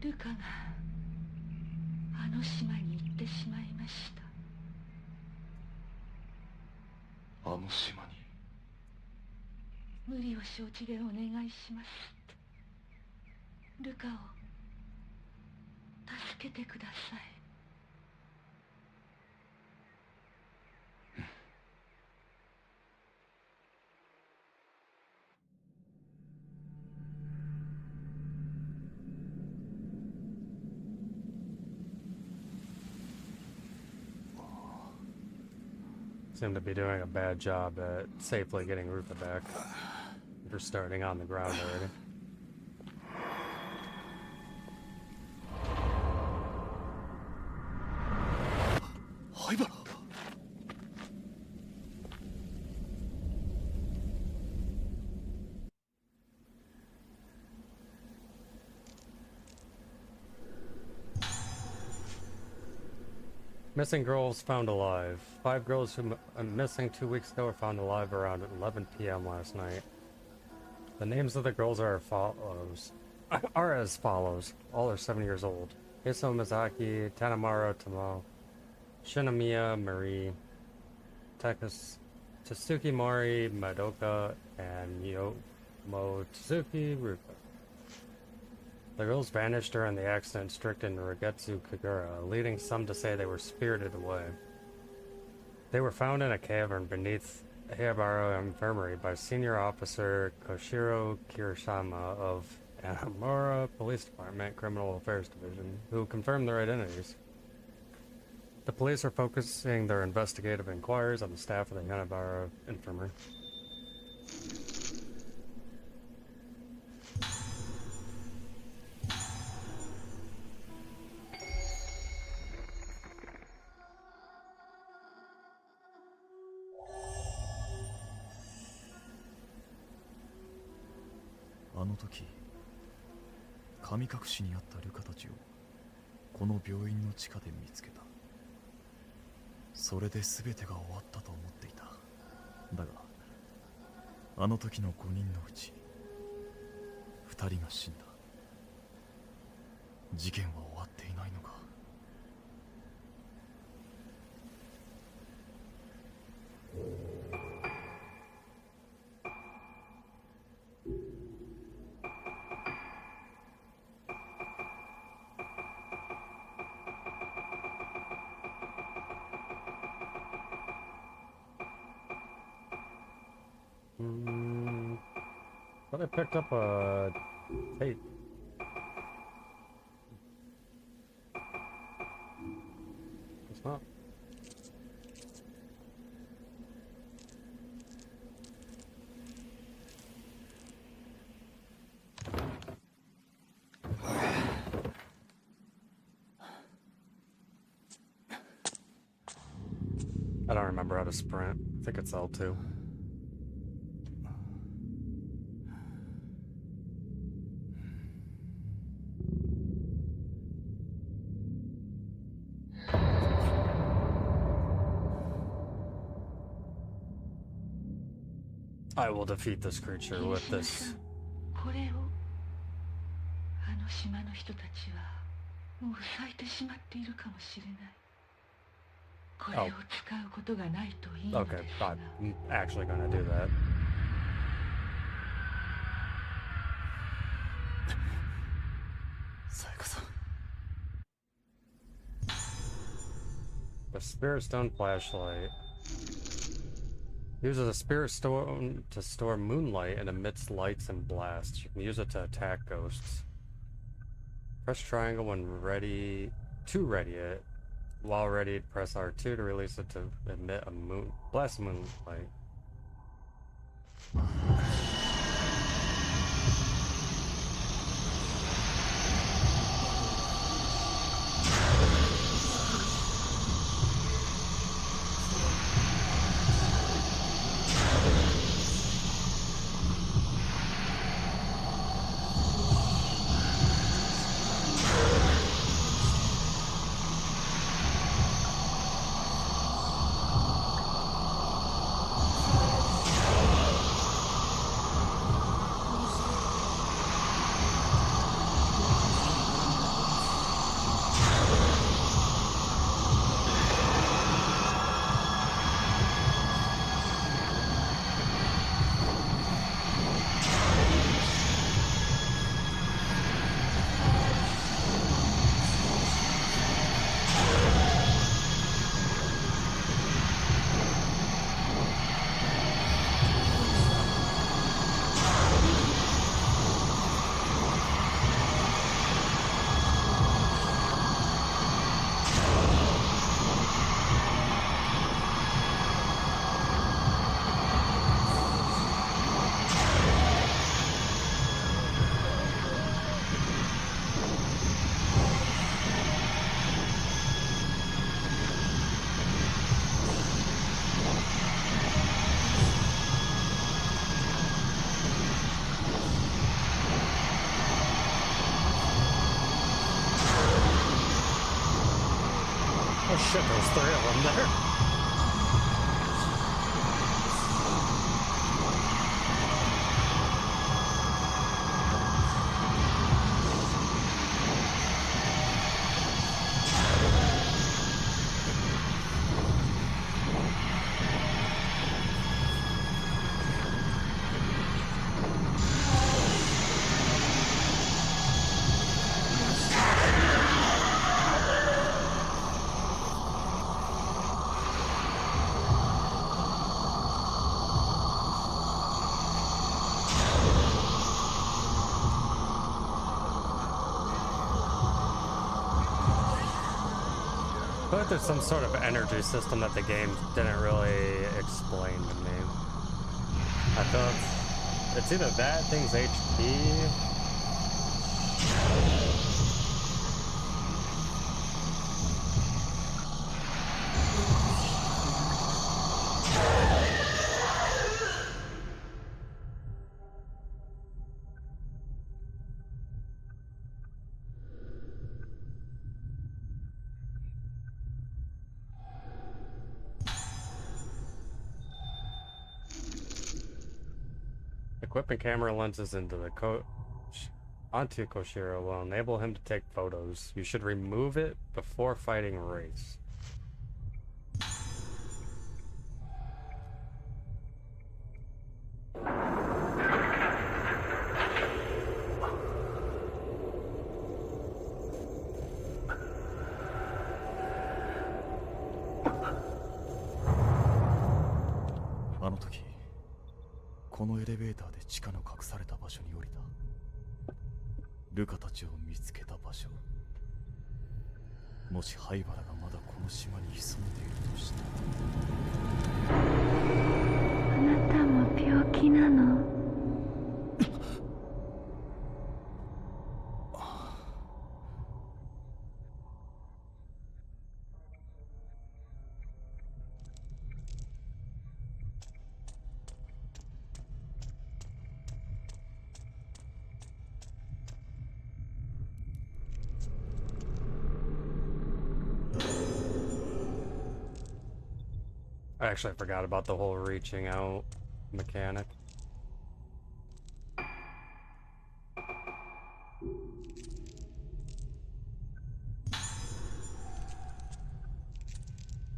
ルカがあの島に行ってしまいました。あの島に。無理を承知でお願いします。ルカを助けてください。Seem to be doing a bad job at safely getting Rupa back. They're starting on the ground already. Missing girls found alive. 5 girls who missing 2 weeks ago were found alive around 11 p.m. last night. The names of the girls are as follows. All are 7 years old. Hiso Mizaki, Tanamaro Tomo, Shinomiya Marie, Tatsuki Mori, Madoka, and Yomo Tsuki Ruka. The girls vanished during the accident stricken Rogetsu Kagura, leading some to say they were spirited away. They were found in a cavern beneath Heibaro Infirmary by Senior Officer Koshiro Kirishima of Anamura Police Department Criminal Affairs Division, who confirmed their identities. The police are focusing their investigative inquiries on the staff of the Heibaro Infirmary. At that time, 神隠しにあったルカたちをこの病院の地下で見つけた。それで全てが終わったと思っていた。だがあの時の5人のうち2人が死んだ。事件は終わっていないのか。But I picked up a tape. It's not. I don't remember how to sprint. I think it's L2. I will defeat this creature with this. これをあの島の人たちはもう咲いてしまっているかもしれない。これを使うことがないといいのですが。Okay, I'm actually gonna do that. The Spirit Stone flashlight uses a Spirit Stone to store moonlight and emits lights and blasts. You can use it to attack ghosts. Press triangle when ready to ready it. While ready, press R2 to release it to emit a blast moonlight. Oh shit, there's 3 of them there. I feel like there's some sort of energy system that the game didn't really explain to me. I feel it's either that, thing's HP. Equipping camera lenses into the onto Koshiro will enable him to take photos. You should remove it before fighting race.あの時このエレベーターで地下の隠された場所に降りた。ルカたちを見つけた場所。もし灰原がまだこの島に潜んでいるとしたら。あなたも病気なの？I actually forgot about the whole reaching out mechanic.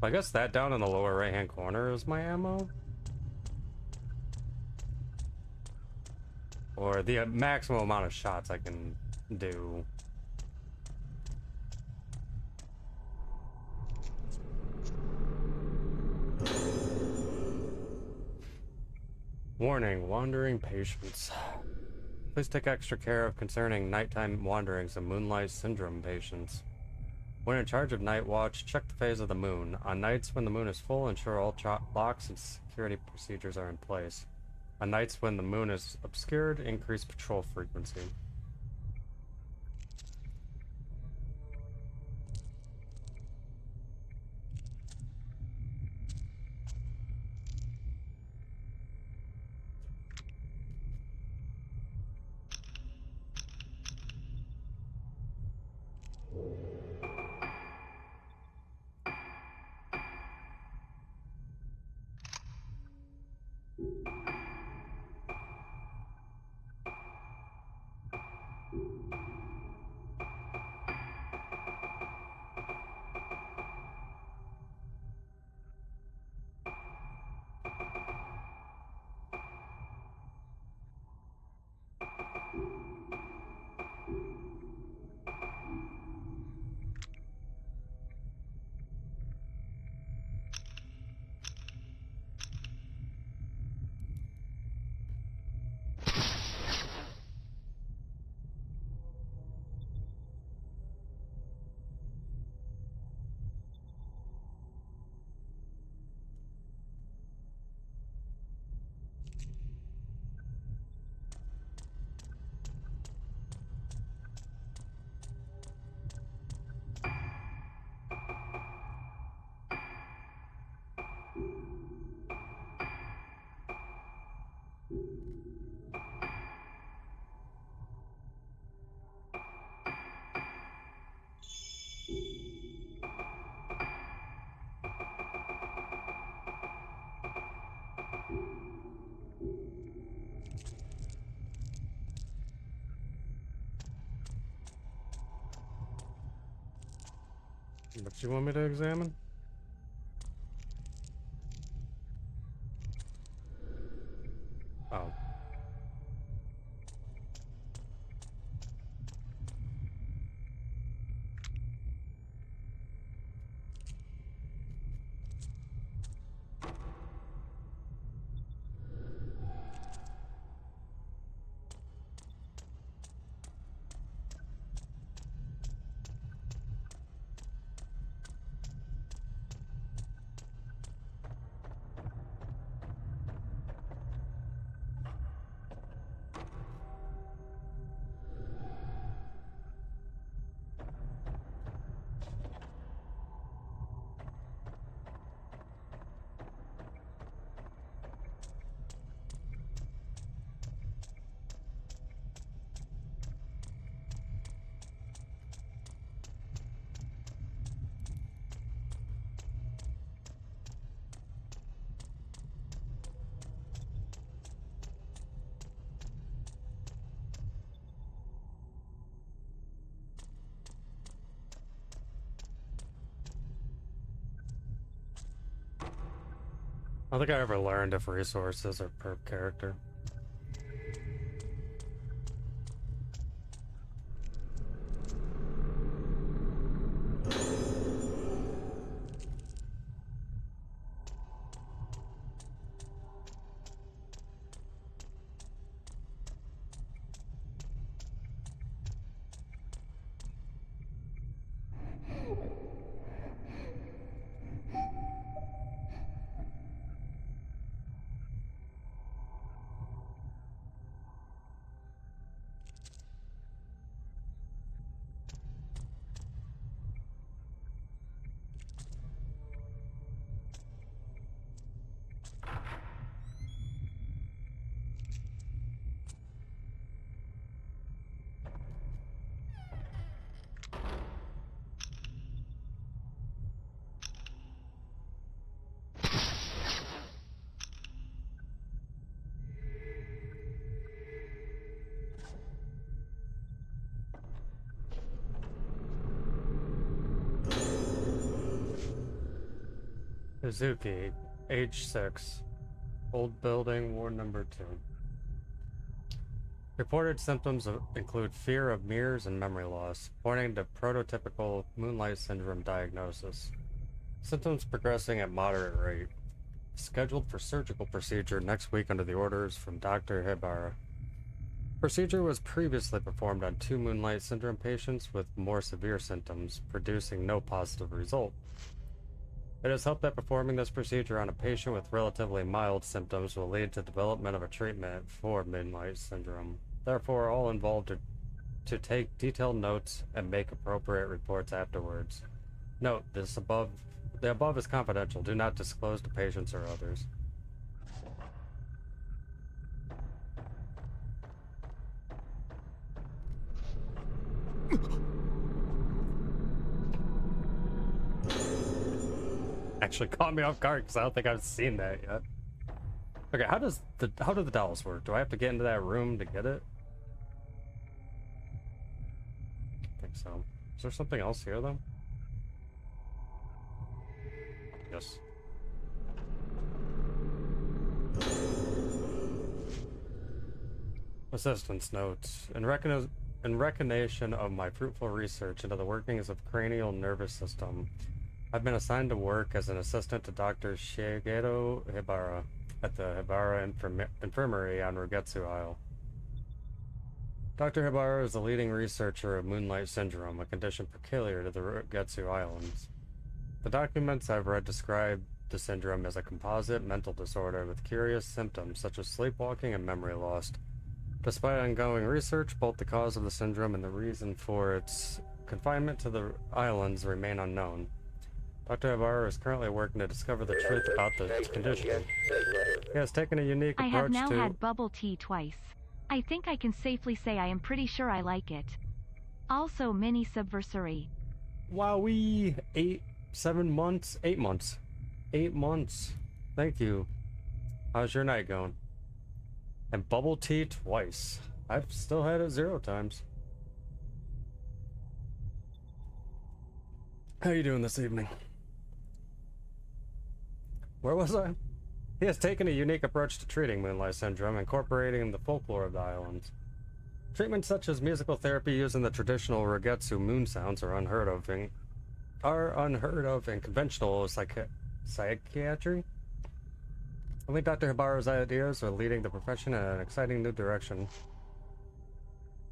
I guess that down in the lower right hand corner is my ammo? Or the maximum amount of shots I can do. Warning, wandering patients. Please take extra care of concerning nighttime wanderings of moonlight syndrome patients. When in charge of night watch, check the phase of the moon. On nights when the moon is full, ensure all locks and security procedures are in place. On nights when the moon is obscured, increase patrol frequency. What you want me to examine? Oh. I don't think I ever learned if resources are per character. Izuki, age 6. Old building, ward number 2. Reported symptoms include fear of mirrors and memory loss, pointing to prototypical Moonlight Syndrome diagnosis. Symptoms progressing at moderate rate. Scheduled for surgical procedure next week under the orders from Dr. Hibara. Procedure was previously performed on 2 Moonlight Syndrome patients with more severe symptoms, producing no positive result. It is hoped that performing this procedure on a patient with relatively mild symptoms will lead to development of a treatment for Moonlight Syndrome. Therefore, all involved are to take detailed notes and make appropriate reports afterwards. Note, the above is confidential. Do not disclose to patients or others. Actually caught me off guard because I don't think I've seen that yet. Okay, how do the dolls work? Do I have to get into that room to get it? I think so. Is there something else here though? Yes. Assistance notes. In recognition of my fruitful research into the workings of cranial nervous system, I've been assigned to work as an assistant to Dr. Shigeru Hibara at the Hibara Infirmary on Rogetsu Isle. Dr. Hibara is the leading researcher of Moonlight Syndrome, a condition peculiar to the Rogetsu Islands. The documents I've read describe the syndrome as a composite mental disorder with curious symptoms such as sleepwalking and memory loss. Despite ongoing research, both the cause of the syndrome and the reason for its confinement to the islands remain unknown. Dr. Hibara is currently working to discover the truth about the condition. He has taken a unique approach to... I have now had bubble tea twice. I think I can safely say I am pretty sure I like it. Also mini subversary. Wowee! 8 months. 8 months. Thank you. How's your night going? And bubble tea twice. I've still had it 0 times. How you doing this evening? Where was I? He has taken a unique approach to treating Moonlight Syndrome, incorporating the folklore of the islands. Treatments such as musical therapy using the traditional Rogetsu moon sounds are unheard of in conventional psychiatry. I think Dr. Hibaru's ideas are leading the profession in an exciting new direction.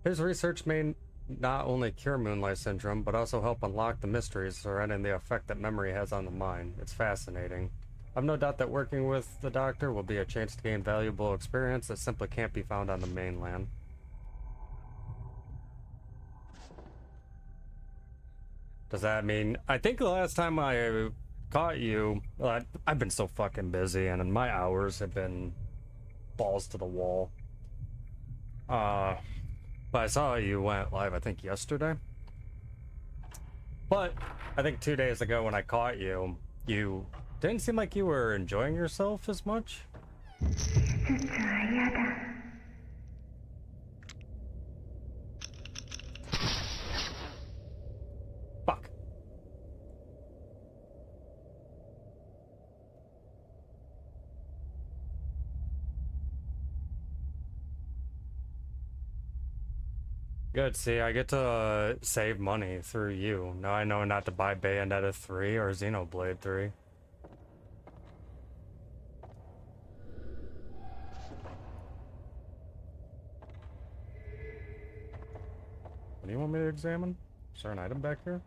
His research may not only cure Moonlight Syndrome, but also help unlock the mysteries surrounding the effect that memory has on the mind. It's fascinating. I've no doubt that working with the doctor will be a chance to gain valuable experience that simply can't be found on the mainland. Does that mean... I think the last time I caught you... I've been so fucking busy, and my hours have been balls to the wall. But I saw you went live, I think, yesterday. But I think 2 days ago when I caught you, you didn't seem like you were enjoying yourself as much. Fuck. Good, see, I get to save money through you. Now I know not to buy Bayonetta 3 or Xenoblade 3. What do you want me to examine? Is there an item back here?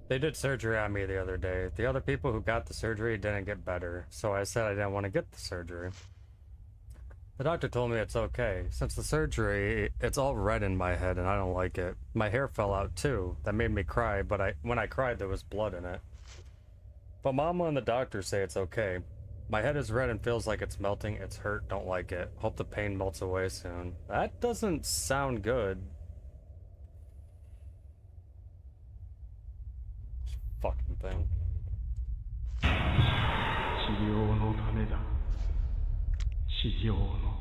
They did surgery on me the other day. The other people who got the surgery didn't get better, so I said I didn't want to get the surgery. The doctor told me it's okay. Since the surgery, it's all red in my head and I don't like it. My hair fell out too. That made me cry, but when I cried there was blood in it. But Mama and the doctor say it's okay. My head is red and feels like it's melting. It's hurt, don't like it. Hope the pain melts away soon. That doesn't sound good. Fucking thing. 治療のためだ。治療の。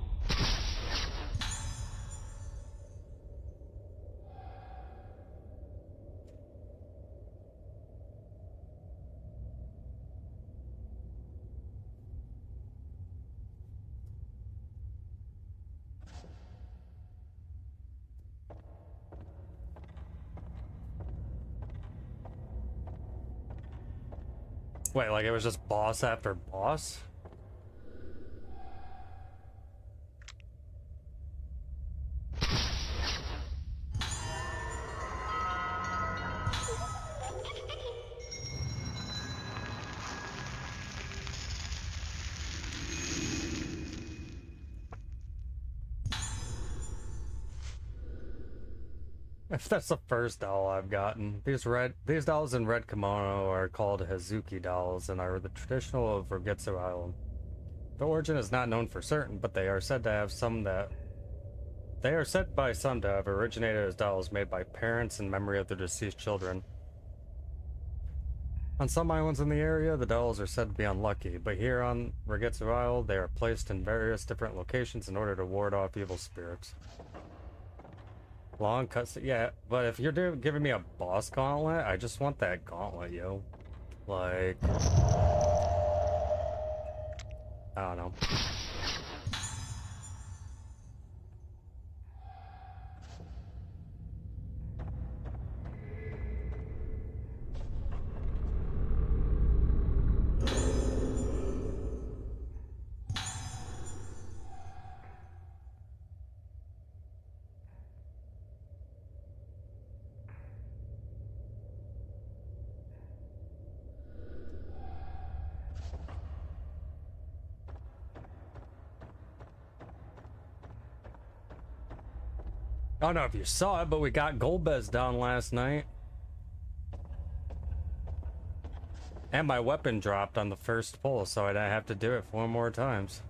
Wait, like it was just boss after boss? If that's the first doll I've gotten. These dolls in red kimono are called Hazuki dolls and are the traditional of Rougetsu Island. The origin is not known for certain, but they are said by some to have originated as dolls made by parents in memory of their deceased children. On some islands in the area, the dolls are said to be unlucky, but here on Rogetsu Island, they are placed in various different locations in order to ward off evil spirits. Long cuts, yeah, but if you're giving me a boss gauntlet, I just want that gauntlet, yo. Like, I don't know. I don't know if you saw it, but we got Golbez down last night. And my weapon dropped on the first pull, so I didn't have to do it 4 more times.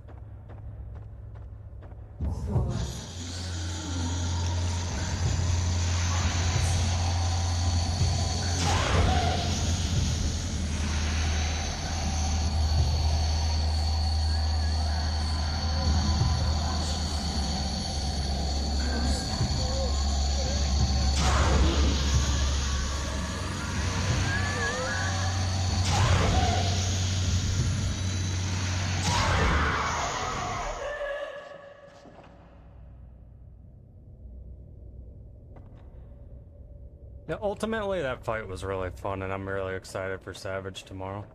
Yeah, ultimately that fight was really fun, and I'm really excited for Savage tomorrow.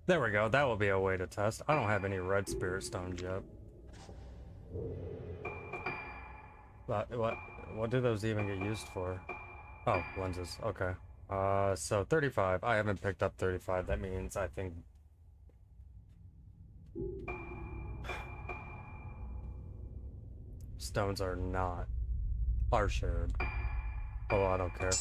There we go, that will be a way to test. I don't have any red spirit stones yet. But what do those even get used for? Oh, lenses, okay. So 35. I haven't picked up 35. That means I think stones are shared. Oh, I don't care.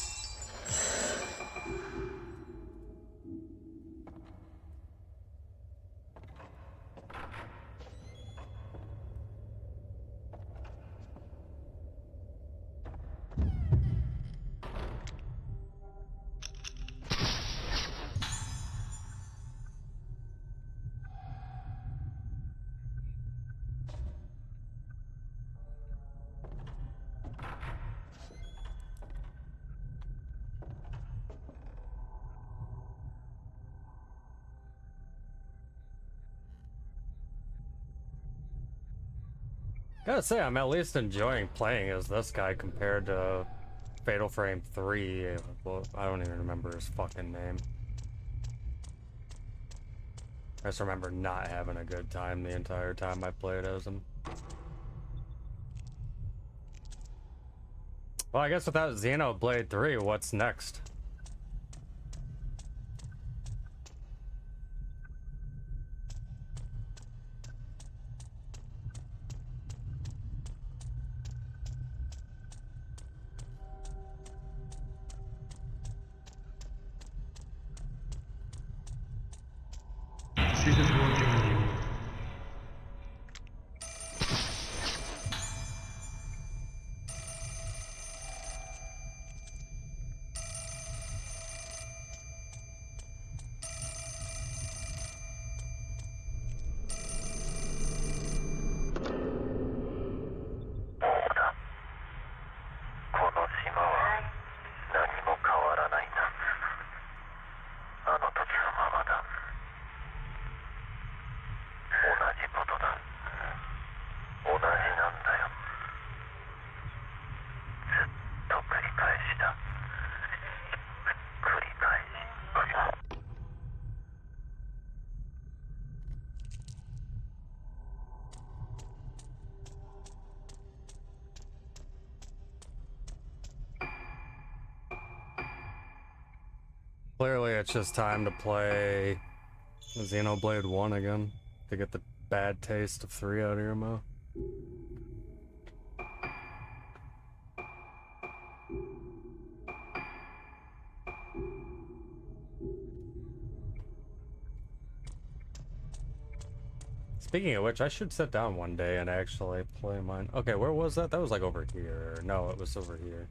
Gotta say, I'm at least enjoying playing as this guy compared to Fatal Frame 3. Well, I don't even remember his fucking name. I just remember not having a good time the entire time I played as him. Well, I guess without Xenoblade 3, what's next? Clearly, it's just time to play Xenoblade 1 again to get the bad taste of 3 out of your mouth. Speaking of which, I should sit down one day and actually play mine. Okay, where was that? That was like over here. No, it was over here.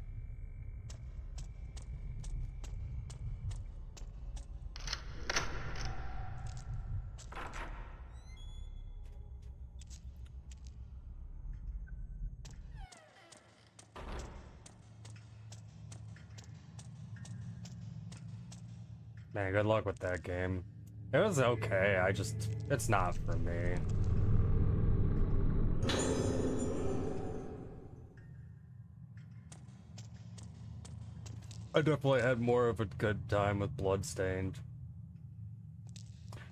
Man, good luck with that game. It was okay, it's not for me. I definitely had more of a good time with Bloodstained.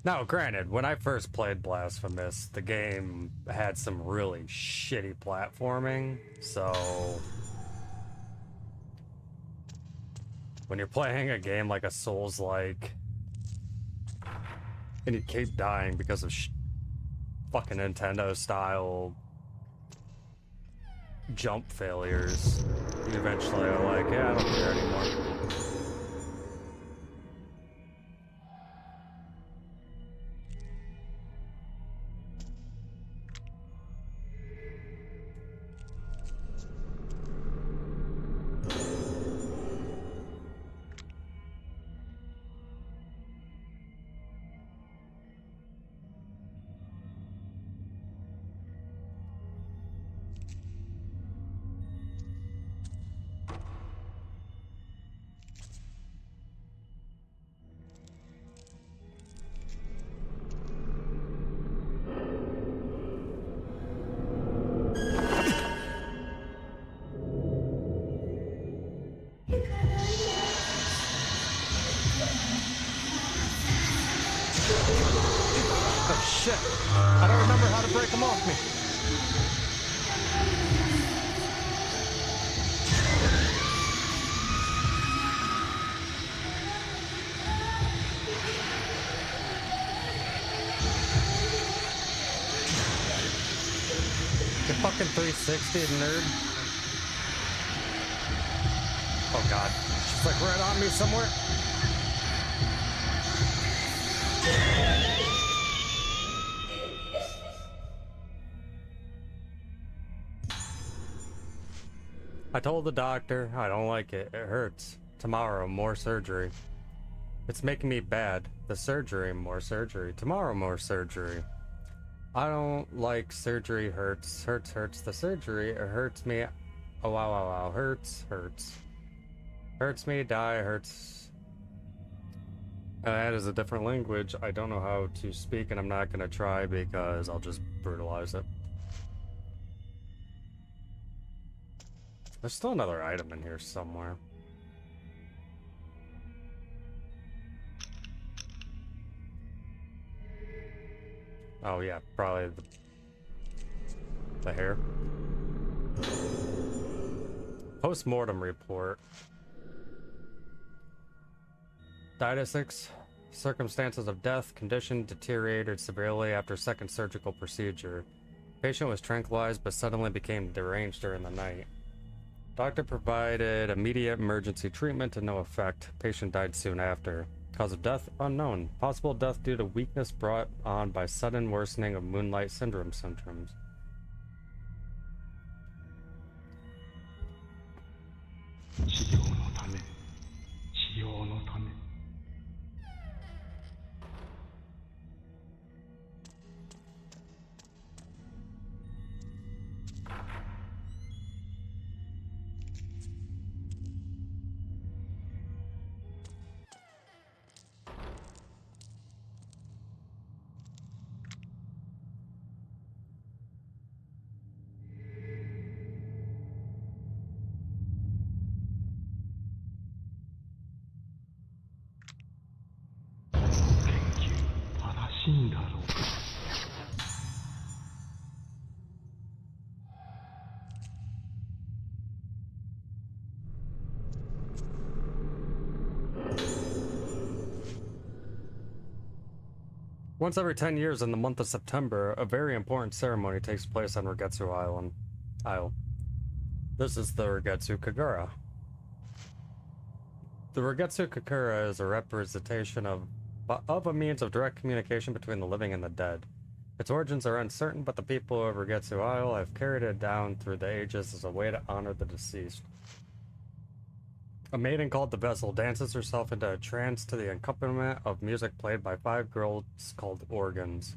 Now, granted, when I first played Blasphemous, the game had some really shitty platforming, so when you're playing a game like a Souls-like, and you keep dying because of fucking Nintendo-style jump failures. Eventually are like, yeah, I don't care anymore. Oh shit! I don't remember how to break them off me. You fucking 360, nerd. Oh god. She's like right on me somewhere. I told the doctor I don't like it. It hurts. Tomorrow, more surgery. It's making me bad. The surgery, more surgery. Tomorrow, more surgery. I don't like surgery. Hurts. Hurts, hurts. The surgery, it hurts me. Oh, wow, wow, wow. Hurts, hurts. Hurts me, die, hurts. That is a different language. I don't know how to speak, and I'm not gonna try because I'll just brutalize it. There's still another item in here somewhere. Oh yeah, probably the hair. Post-mortem report. Died at 6. Circumstances of death. Condition deteriorated severely after second surgical procedure. Patient was tranquilized but suddenly became deranged during the night. Doctor provided immediate emergency treatment to no effect. Patient died soon after. Cause of death unknown. Possible death due to weakness brought on by sudden worsening of moonlight syndrome symptoms. Once every 10 years in the month of September, a very important ceremony takes place on Rogetsu Isle. This is the Rogetsu Kagura. The Rogetsu Kagura is a representation of a means of direct communication between the living and the dead. Its origins are uncertain, but the people of Rogetsu Isle have carried it down through the ages as a way to honor the deceased. A maiden called the Vessel dances herself into a trance to the accompaniment of music played by 5 girls called organs.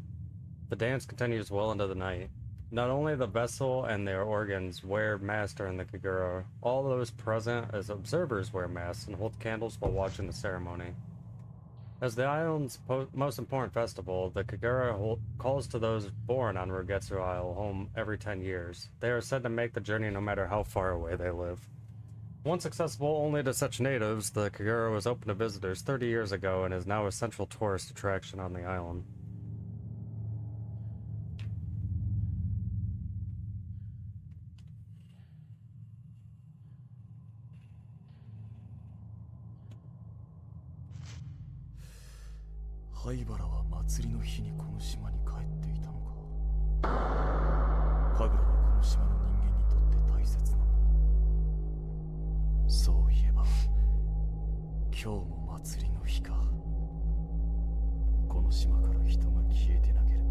The dance continues well into the night. Not only the Vessel and their organs wear masks during the Kagura, all those present as observers wear masks and hold candles while watching the ceremony. As the island's most important festival, the Kagura calls to those born on Rogetsu Isle home every 10 years. They are said to make the journey no matter how far away they live. Once accessible only to such natives, the Kagura was open to visitors 30 years ago and is now a central tourist attraction on the island. Haibara は祭りの日にこの島に帰っていたのか。神楽はこの島の人間にとって大切日も祭りの日か。この島から人が消えてなければ。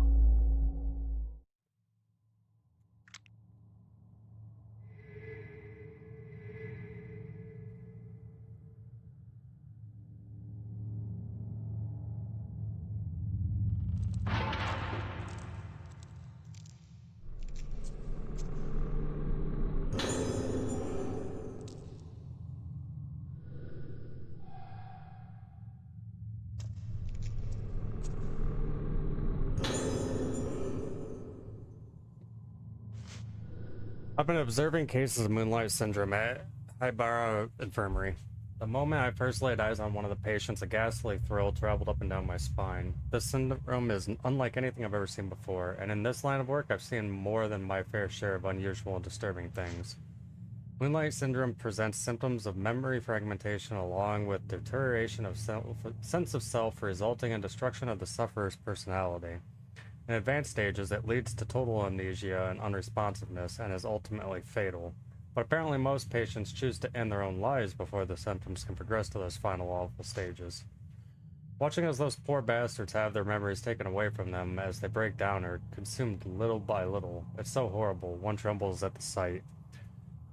I've been observing cases of moonlight syndrome at Haibara Infirmary. The moment I first laid eyes on one of the patients, a ghastly thrill traveled up and down my spine. This syndrome is unlike anything I've ever seen before, and in this line of work, I've seen more than my fair share of unusual and disturbing things. Moonlight syndrome presents symptoms of memory fragmentation along with deterioration of sense of self, resulting in destruction of the sufferer's personality. In advanced stages, it leads to total amnesia and unresponsiveness and is ultimately fatal. But apparently most patients choose to end their own lives before the symptoms can progress to those final awful stages. Watching as those poor bastards have their memories taken away from them as they break down or consumed little by little, it's so horrible, one trembles at the sight.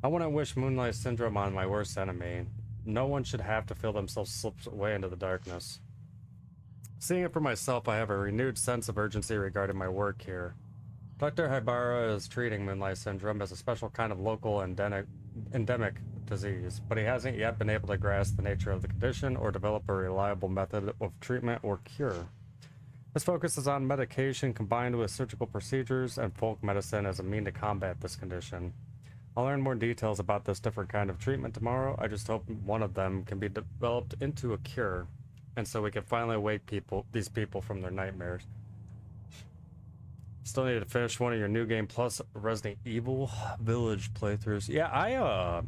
I wouldn't wish Moonlight Syndrome on my worst enemy. No one should have to feel themselves slip away into the darkness. Seeing it for myself, I have a renewed sense of urgency regarding my work here. Dr. Haibara is treating Moonlight Syndrome as a special kind of local endemic disease, but he hasn't yet been able to grasp the nature of the condition or develop a reliable method of treatment or cure. His focus is on medication combined with surgical procedures and folk medicine as a mean to combat this condition. I'll learn more details about this different kind of treatment tomorrow. I just hope one of them can be developed into a cure, and so we can finally wake these people from their nightmares. Still need to finish one of your New Game Plus Resident Evil Village playthroughs. Yeah, I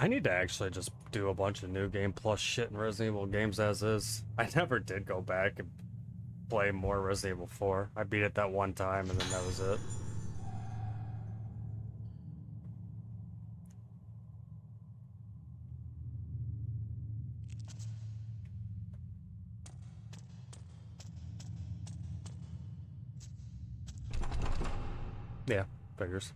need to actually just do a bunch of New Game Plus shit in Resident Evil games as is. I never did go back and play more Resident Evil 4. I beat it that one time and then that was it. Yeah, figures.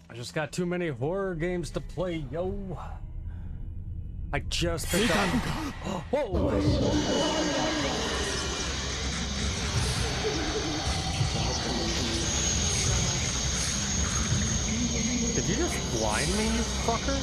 I just got too many horror games to play, yo. I just picked up. Whoa! Did you just blind me, you fucker?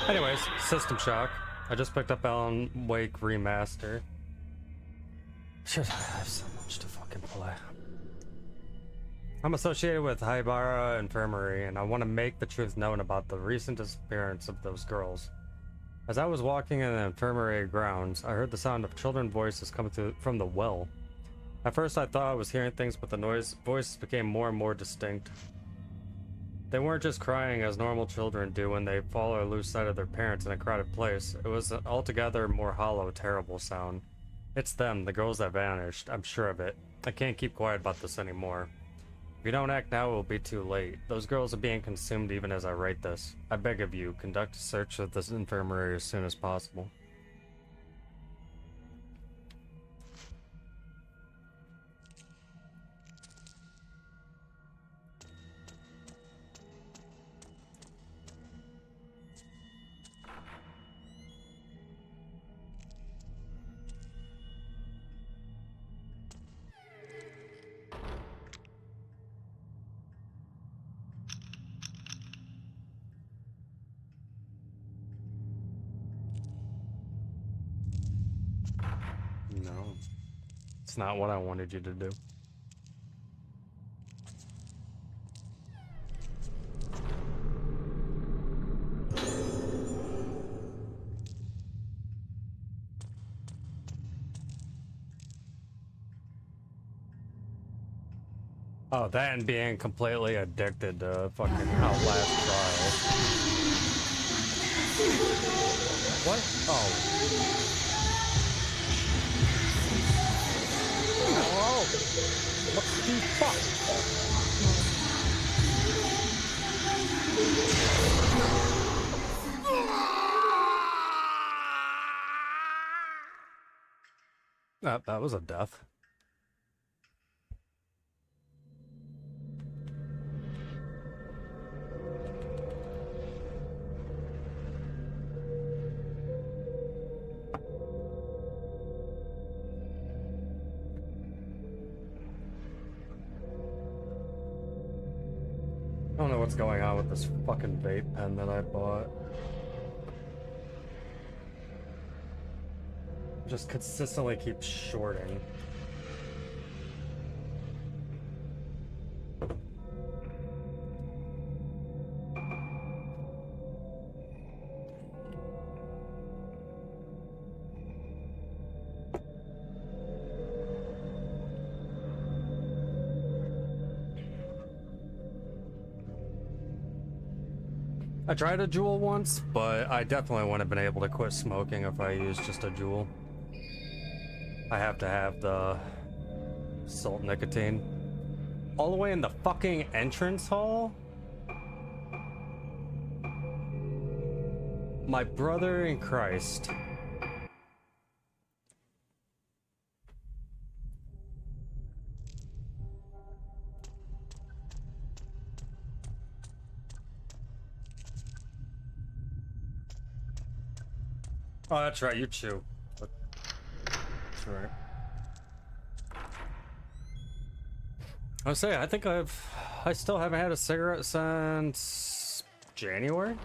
Anyways, System Shock. I just picked up Alan Wake Remaster. Shit, I have so much to fucking play. I'm associated with Haibara Infirmary, and I want to make the truth known about the recent disappearance of those girls. As I was walking in the infirmary grounds, I heard the sound of children's voices coming through from the well. At first I thought I was hearing things, but the voices became more and more distinct. They weren't just crying as normal children do when they fall or lose sight of their parents in a crowded place. It was an altogether more hollow, terrible sound. It's them, the girls that vanished. I'm sure of it. I can't keep quiet about this anymore. If you don't act now, it will be too late. Those girls are being consumed even as I write this. I beg of you, conduct a search of this infirmary as soon as possible. No. It's not what I wanted you to do. Oh, that and being completely addicted to fucking Outlast Trials. What? Oh. Oh! What the fuck? That was a death. I don't know what's going on with this fucking vape pen that I bought. Just consistently keeps shorting. I tried a Juul once, but I definitely wouldn't have been able to quit smoking if I used just a Juul. I have to have the salt nicotine. All the way in the fucking entrance hall? My brother in Christ. Oh, that's right, you chew. That's right. I say, I still haven't had a cigarette since January.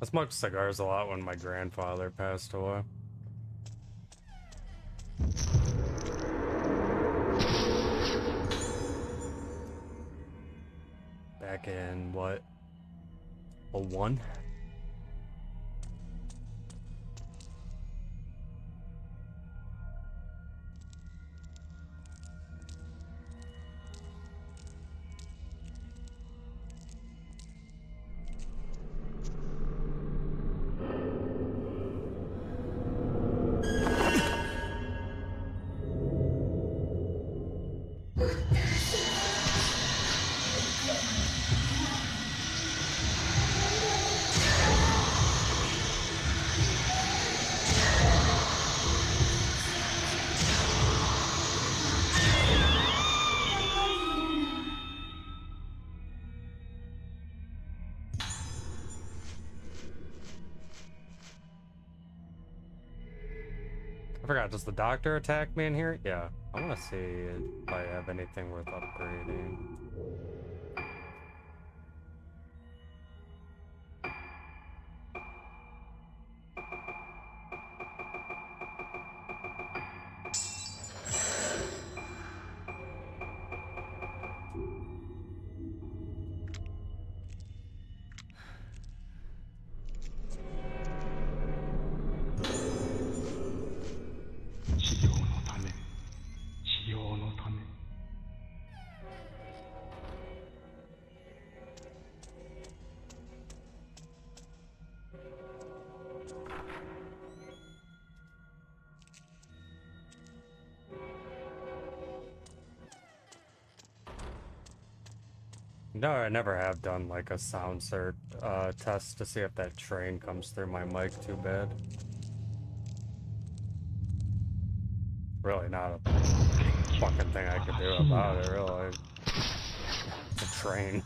I smoked cigars a lot when my grandfather passed away. Back in, what, '01? I forgot, does the doctor attack me in here? Yeah. I want to see if I have anything worth upgrading. No, I never have done like a sound cert test to see if that train comes through my mic too bad. Really not a fucking thing I could do about it, really. It's a train.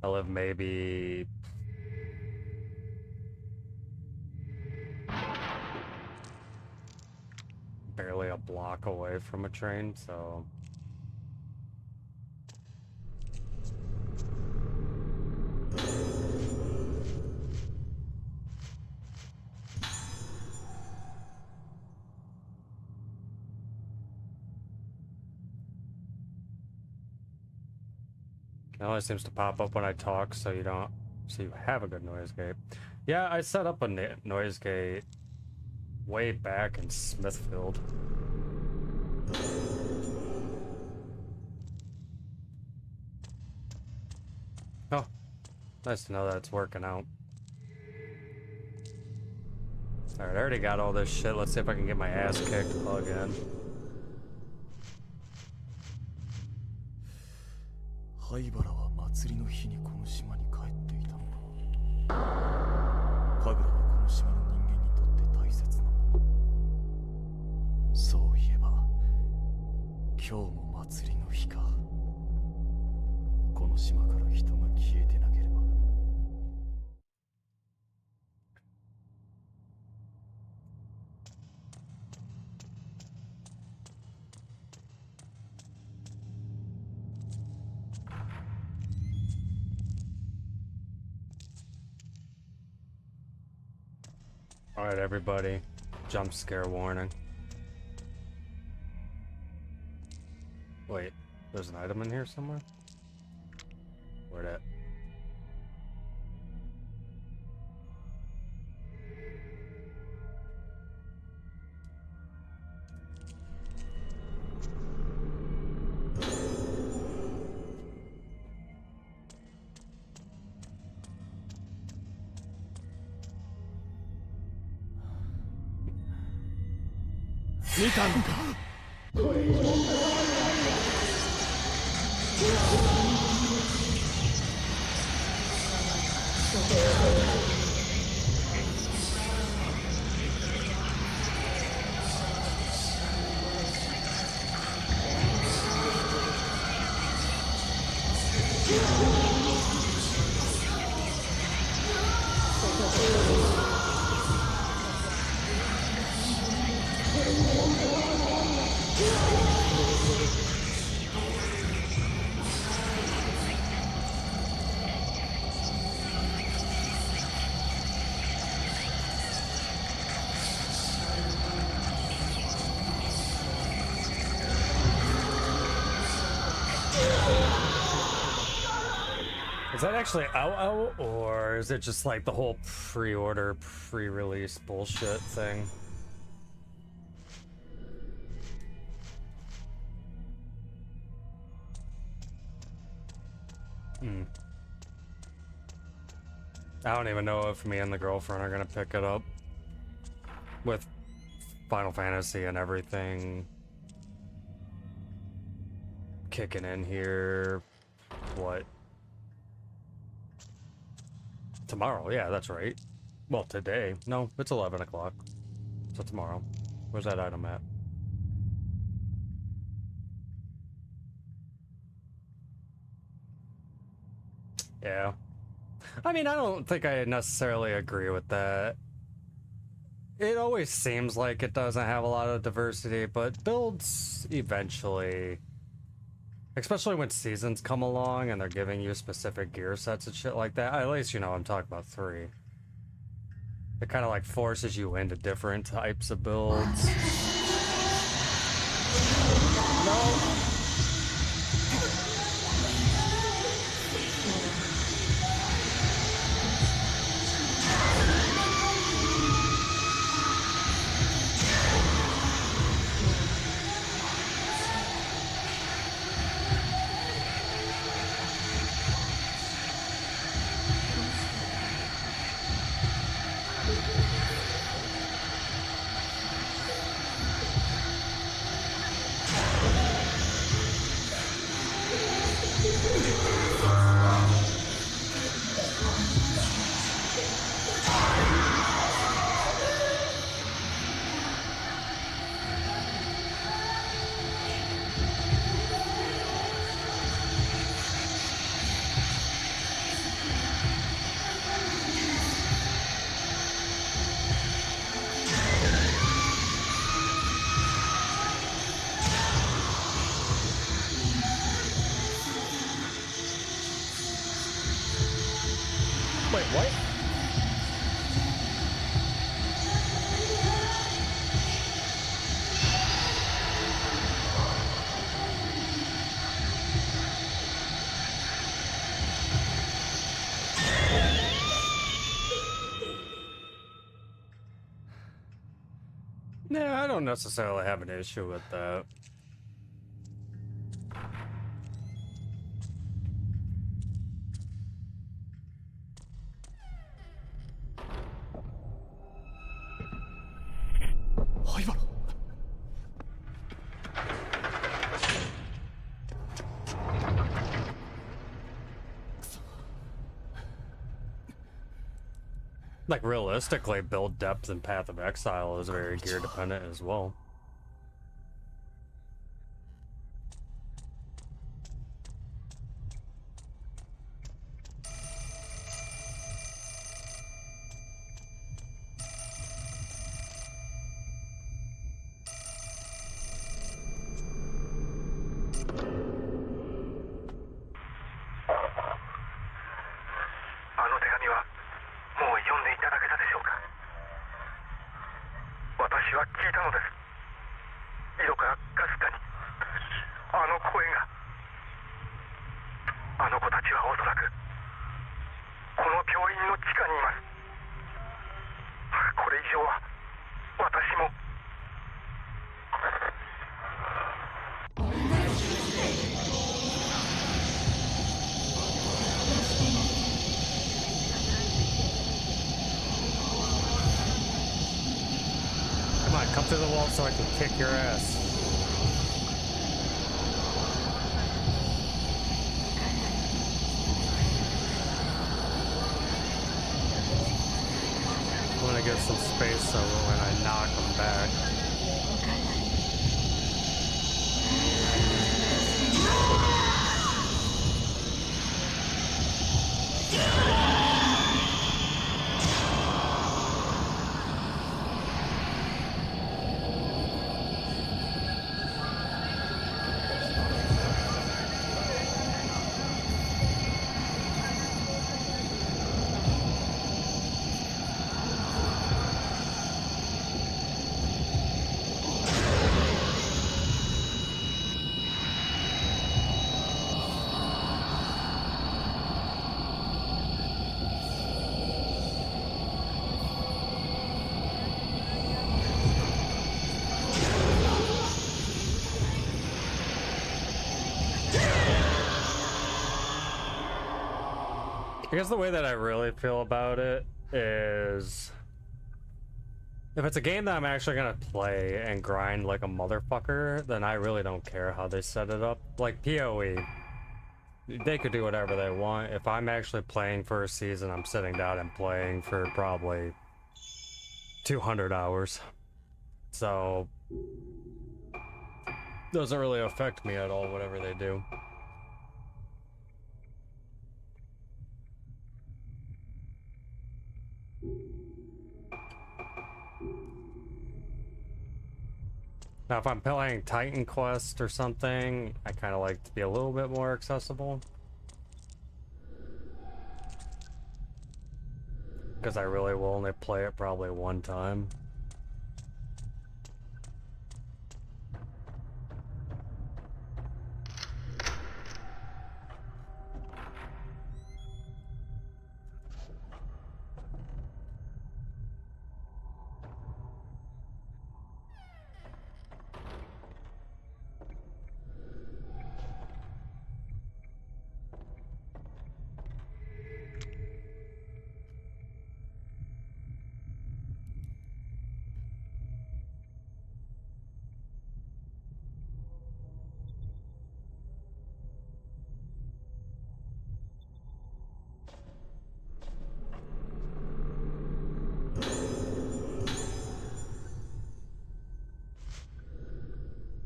I live maybe barely a block away from a train, so it only seems to pop up when I talk, so you have a good noise gate. Yeah, I set up a noise gate way back in Smithfield. Oh, nice to know that it's working out. Alright, I already got all this shit. Let's see if I can get my ass kicked again. 灰原は祭りの日にこの島に帰っていたのだ。神楽はこの島の人間にとって大切なもの。そういえば今日も祭りの日か。この島から人が消えてなければ。Alright, everybody. Jump scare warning. Wait, there's an item in here somewhere? Where'd it? Is that actually out, or is it just like the whole pre-order, pre-release bullshit thing? I don't even know if me and the girlfriend are gonna pick it up with Final Fantasy and everything kicking in here. What? Tomorrow, yeah, that's right. Well, today. No, it's 11 o'clock. So tomorrow. Where's that item at? Yeah. I mean, I don't think I necessarily agree with that. It always seems like it doesn't have a lot of diversity, but builds eventually, especially when seasons come along and they're giving you specific gear sets and shit like that. At least, you know, I'm talking about 3. It kind of like forces you into different types of builds. No. Yeah, I don't necessarily have an issue with that. Like, realistically, build depth and Path of Exile is very gear dependent as well. Come on, come through the wall so I can kick your ass. I'm gonna get some space so when I knock them back. I guess the way that I really feel about it is if it's a game that I'm actually gonna play and grind like a motherfucker, then I really don't care how they set it up. Like PoE, they could do whatever they want. If I'm actually playing for a season, I'm sitting down and playing for probably 200 hours. So doesn't really affect me at all, whatever they do. Now, if I'm playing Titan Quest or something, I kind of like to be a little bit more accessible. Because I really will only play it probably one time.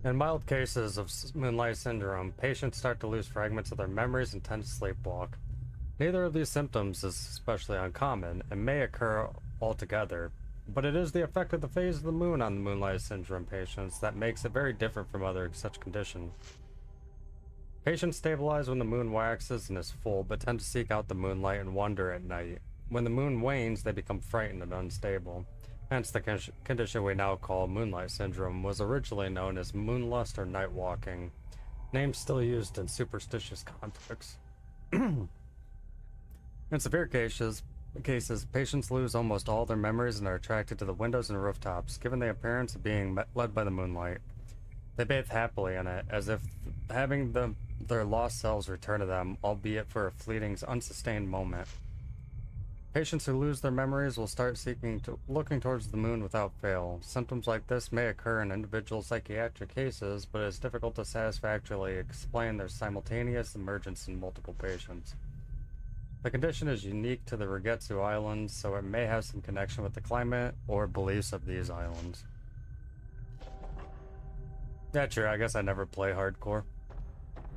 In mild cases of Moonlight Syndrome, patients start to lose fragments of their memories and tend to sleepwalk. Neither of these symptoms is especially uncommon and may occur altogether, but it is the effect of the phase of the moon on the Moonlight Syndrome patients that makes it very different from other such conditions. Patients stabilize when the moon waxes and is full, but tend to seek out the moonlight and wander at night. When the moon wanes, they become frightened and unstable. Hence, the condition we now call Moonlight Syndrome was originally known as moonlust or night walking, names still used in superstitious contexts. In severe cases, cases, patients lose almost all their memories and are attracted to the windows and rooftops, given the appearance of being led by the moonlight. They bathe happily in it, as if having their lost selves return to them, albeit for a fleeting, unsustained moment. Patients who lose their memories will start looking towards the moon without fail. Symptoms like this may occur in individual psychiatric cases, but it is difficult to satisfactorily explain their simultaneous emergence in multiple patients. The condition is unique to the Rougetsu Islands, so it may have some connection with the climate or beliefs of these islands. Yeah, true, I guess I never play hardcore.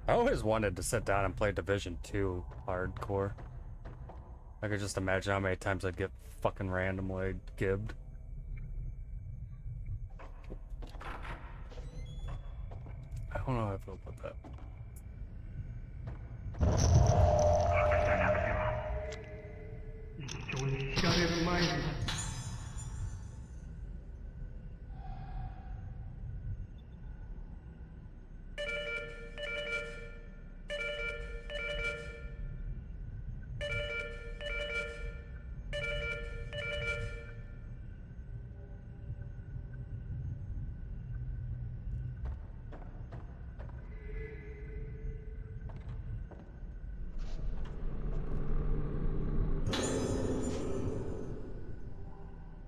I always wanted to sit down and play Division 2 hardcore. I could just imagine how many times I'd get fucking randomly gibbed. I don't know how I feel about that. 一生に知られる前に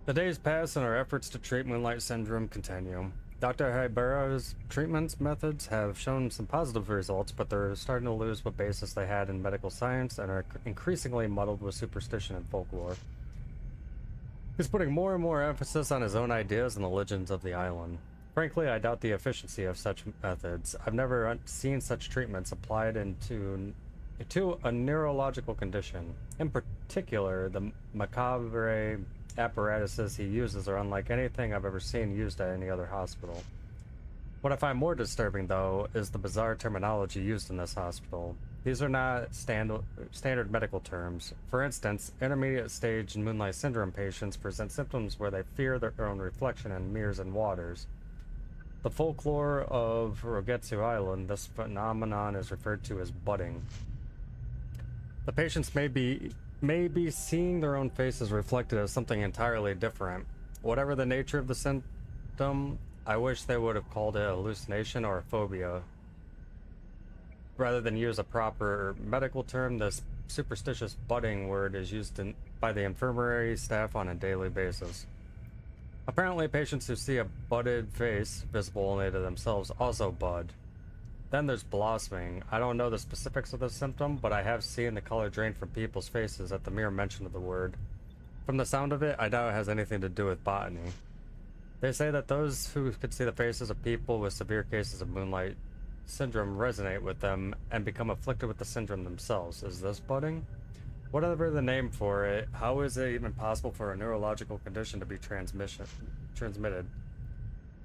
The days pass and our efforts to treat Moonlight Syndrome continue. Dr. Haibara's treatments methods have shown some positive results, but they're starting to lose what basis they had in medical science and are increasingly muddled with superstition and folklore. He's putting more and more emphasis on his own ideas and the legends of the island. Frankly, I doubt the efficiency of such methods. I've never seen such treatments applied to a neurological condition. In particular, the macabre apparatuses he uses are unlike anything I've ever seen used at any other hospital. What I find more disturbing, though, is the bizarre terminology used in this hospital. These are not standard medical terms. For instance, intermediate stage Moonlight Syndrome patients present symptoms where they fear their own reflection in mirrors and waters. The folklore of Rogetsu Island, this phenomenon is referred to as budding. The patients may be seeing their own faces reflected as something entirely different. Whatever the nature of the symptom, I wish they would have called it a hallucination or a phobia. Rather than use a proper medical term, this superstitious budding word is used by the infirmary staff on a daily basis. Apparently, patients who see a budded face, visible only to themselves, also bud. Then there's blossoming. I don't know the specifics of the symptom, but I have seen the color drain from people's faces at the mere mention of the word. From the sound of it, I doubt it has anything to do with botany. They say that those who could see the faces of people with severe cases of Moonlight Syndrome resonate with them and become afflicted with the syndrome themselves. Is this budding? Whatever the name for it, how is it even possible for a neurological condition to be transmitted?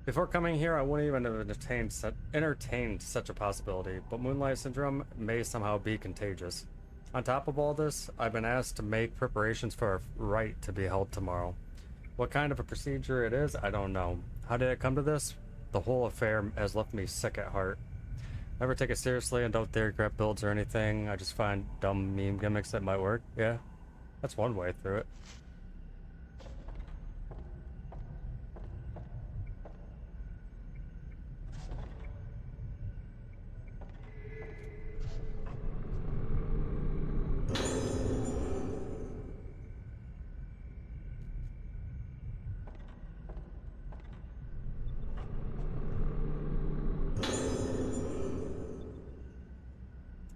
Before coming here, I wouldn't even have entertained such a possibility, but Moonlight Syndrome may somehow be contagious. On top of all this, I've been asked to make preparations for a rite to be held tomorrow. What kind of a procedure it is, I don't know. How did it come to this? The whole affair has left me sick at heart. Never take it seriously and don't theorycraft builds or anything. I just find dumb meme gimmicks that might work. Yeah, that's one way through it.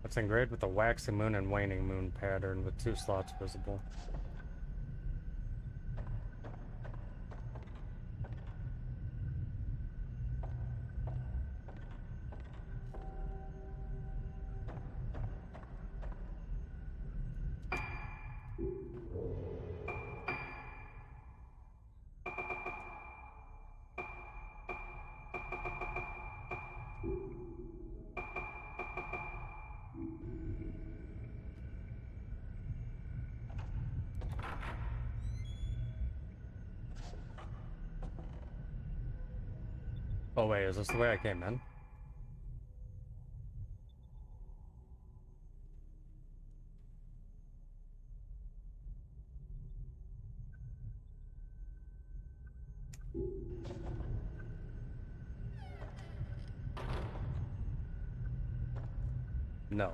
It's engraved with a waxing moon and waning moon pattern with 2 slots visible. Oh wait, is this the way I came in? No.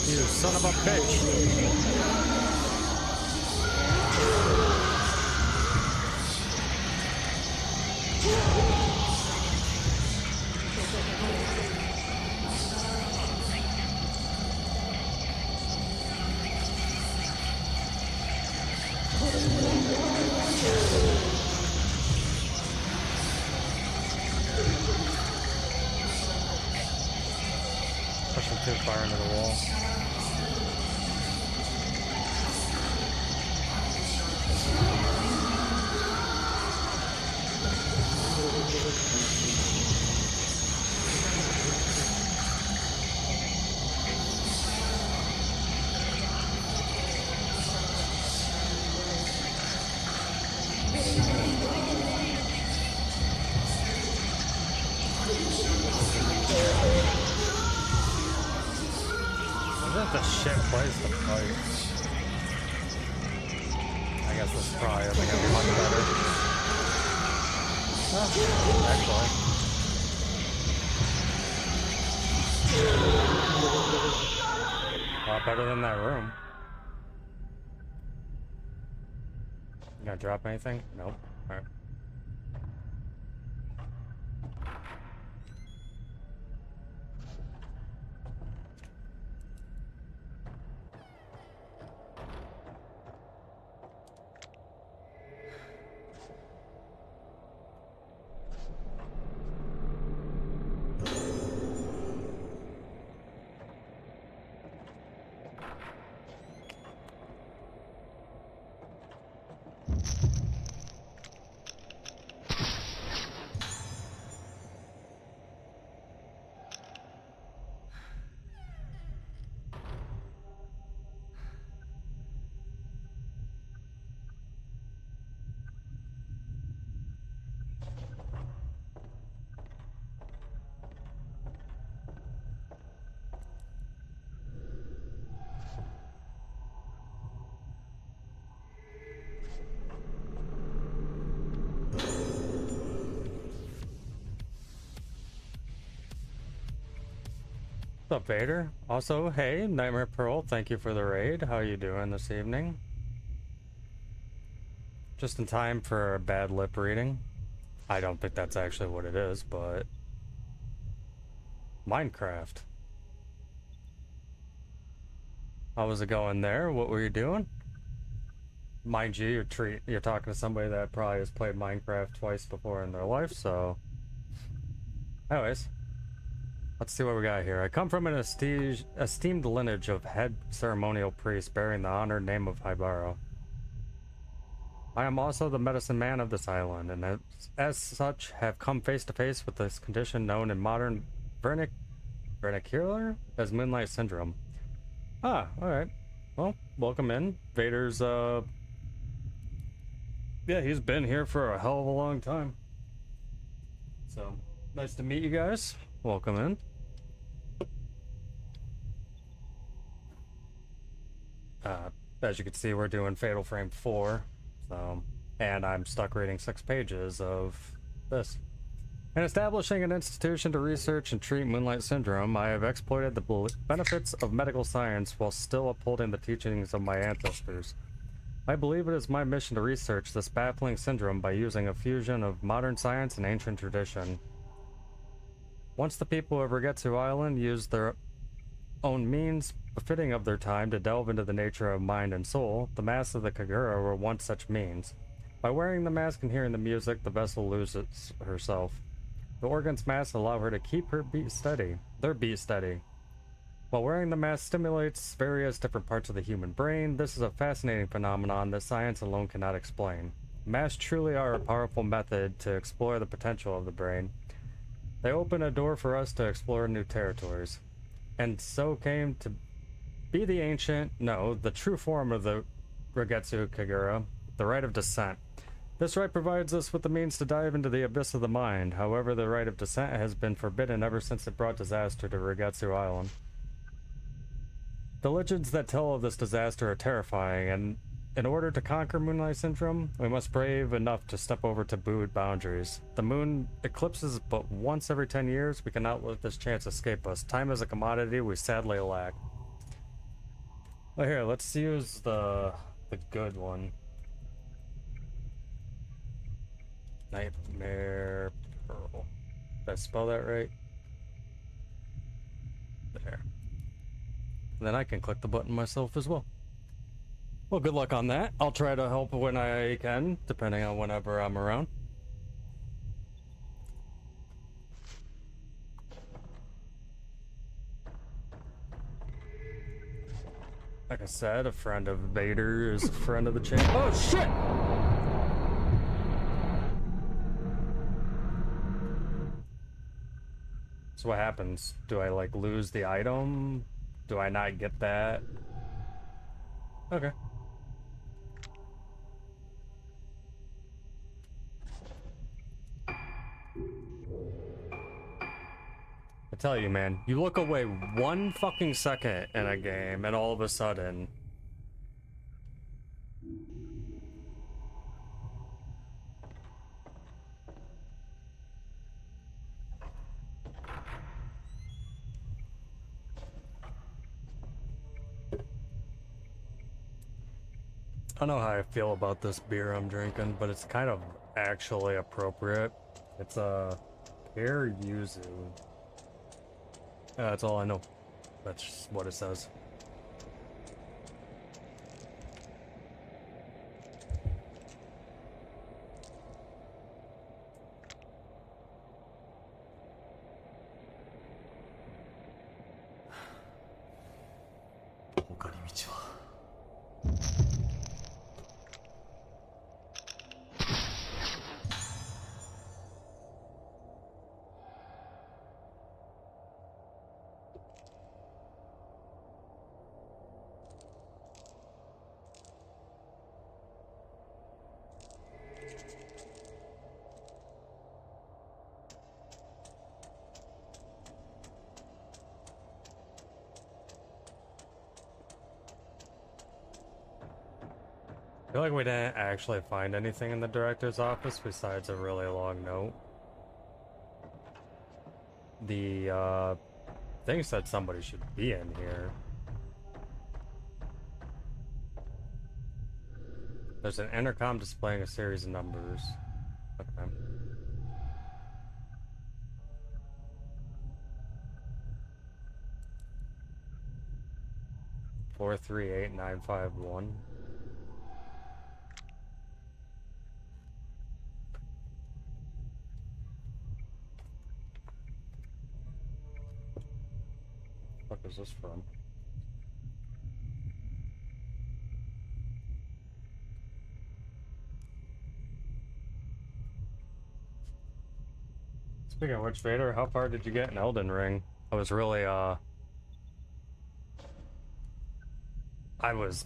You son of a bitch! Push him too far into the wall. Isn't the shit place to fight? I guess this probably isn't gonna be much better. Actually. A lot better than that room. You gonna drop anything? Nope. Alright. What's up, Vader? Also, hey, Nightmare Pearl, thank you for the raid. How you doing this evening? Just in time for a bad lip reading. I don't think that's actually what it is, but... Minecraft. How was it going there? What were you doing? Mind you, you're talking to somebody that probably has played Minecraft twice before in their life, so... Anyways. Let's see what we got here. I come from an esteemed lineage of head ceremonial priests bearing the honored name of Hibaro. I am also the medicine man of this island, and as such have come face to face with this condition known in modern vernacular as Moonlight Syndrome. Ah, alright. Well, welcome in. Vader's, yeah, he's been here for a hell of a long time. So, nice to meet you guys. Welcome in. As you can see, we're doing Fatal Frame 4, so, and I'm stuck reading 6 pages of this. In establishing an institution to research and treat Moonlight Syndrome, I have exploited the benefits of medical science while still upholding the teachings of my ancestors. I believe it is my mission to research this baffling syndrome by using a fusion of modern science and ancient tradition. Once the people of Rougetsu Island used their own means befitting of their time to delve into the nature of mind and soul, the masks of the Kagura were once such means. By wearing the mask and hearing the music, the vessel loses herself. The organ's masks allow her to keep their beat steady. While wearing the mask stimulates various different parts of the human brain, this is a fascinating phenomenon that science alone cannot explain. Masks truly are a powerful method to explore the potential of the brain. They open a door for us to explore new territories. And so came to be the true form of the Rogetsu Kagura, the right of descent. This right provides us with the means to dive into the abyss of the mind. However, the right of descent has been forbidden ever since it brought disaster to Rougetsu Island. The legends that tell of this disaster are terrifying, and in order to conquer Moonlight Syndrome, we must brave enough to step over tabooed boundaries. The moon eclipses but once every 10 years. We cannot let this chance escape us. Time is a commodity we sadly lack. Oh, here, let's use the good one. Nightmare Pearl. Did I spell that right? There. And then I can click the button myself as well. Well, good luck on that. I'll try to help when I can, depending on whenever I'm around. Like I said, a friend of Vader is a friend of the channel. Oh, shit! So what happens? Do I, like, lose the item? Do I not get that? Okay. I tell you, man, you look away 1 fucking second in a game, and all of a sudden... I don't know how I feel about this beer I'm drinking, but it's kind of actually appropriate. It's a pear yuzu. That's all I know. That's just what it says. I feel like we didn't actually find anything in the director's office besides a really long note. The thing said somebody should be in here. There's an intercom displaying a series of numbers. Okay. Four, 3, 8, 9, 5, 1. What is this from? Speaking of which, Vader, how far did you get in Elden Ring? I was really, I was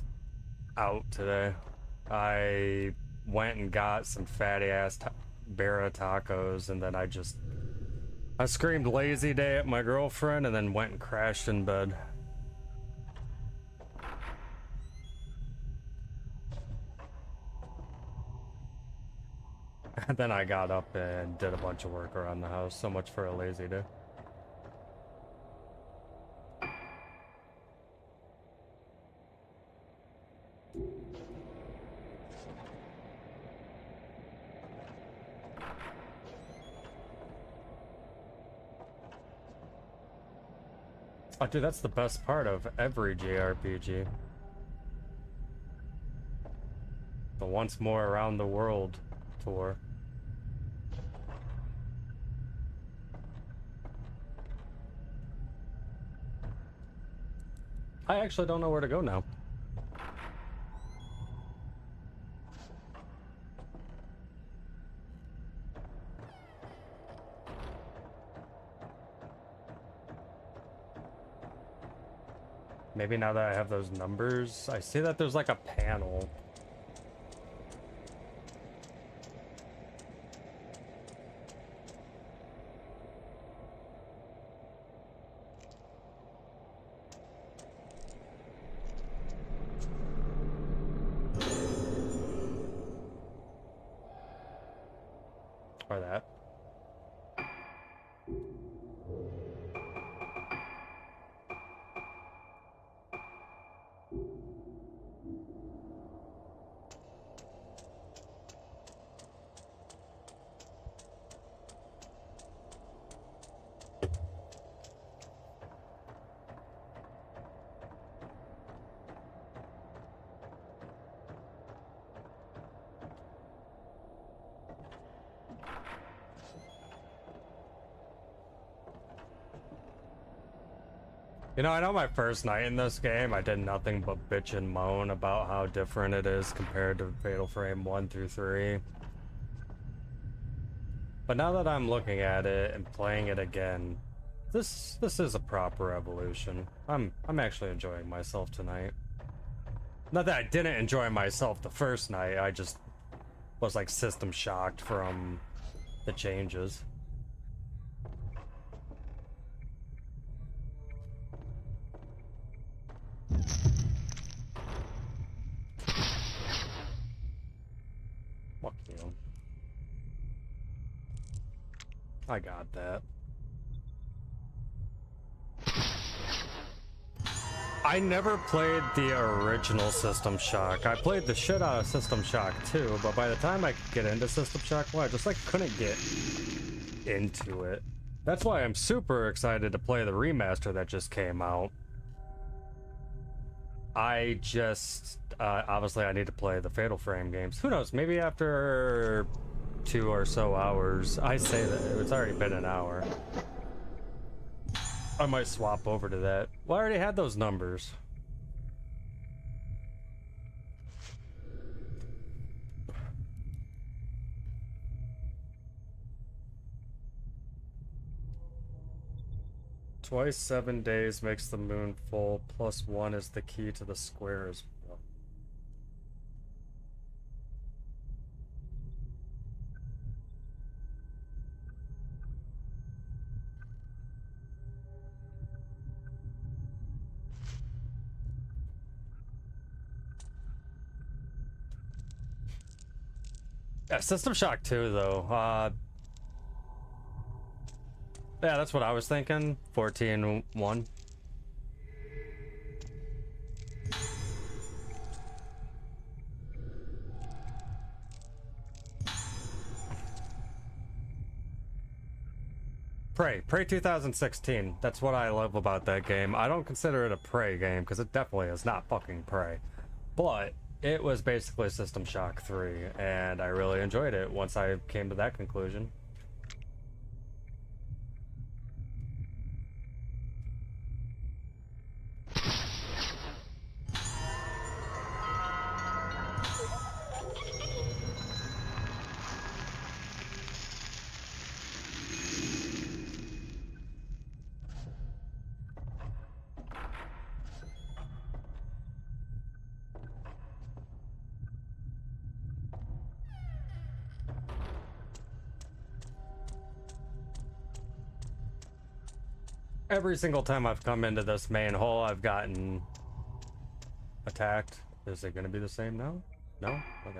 out today. I went and got some fatty ass Barra tacos, and then I screamed lazy day at my girlfriend and then went and crashed in bed. And then I got up and did a bunch of work around the house. So much for a lazy day. Oh, dude, that's the best part of every JRPG. The once more around the world tour. I actually don't know where to go now. Maybe now that I have those numbers, I see that there's like a panel. Or that. You know, I know my first night in this game, I did nothing but bitch and moan about how different it is compared to Fatal Frame 1 through 3. But now that I'm looking at it and playing it again, this is a proper evolution. I'm actually enjoying myself tonight. Not that I didn't enjoy myself the first night, I just was like system shocked from the changes. Fuck you. I got that. I never played the original System Shock. I played the shit out of System Shock 2, but by the time I could get into System Shock 1, I just like couldn't get into it. That's why I'm super excited to play the remaster that just came out. I just, obviously I need to play the Fatal Frame games. Who knows, maybe after 2 or so hours, I say that, it's already been an hour. I might swap over to that. Well, I already had those numbers. Twice 7 days makes the moon full, plus 1 is the key to the square as well. Yeah, System Shock 2 though. Yeah, that's what I was thinking. 14-1. Prey 2016. That's what I love about that game. I don't consider it a Prey game because it definitely is not fucking Prey. But it was basically System Shock 3 and I really enjoyed it once I came to that conclusion. Every single time I've come into this main hole, I've gotten attacked. Is it going to be the same now? No? Okay.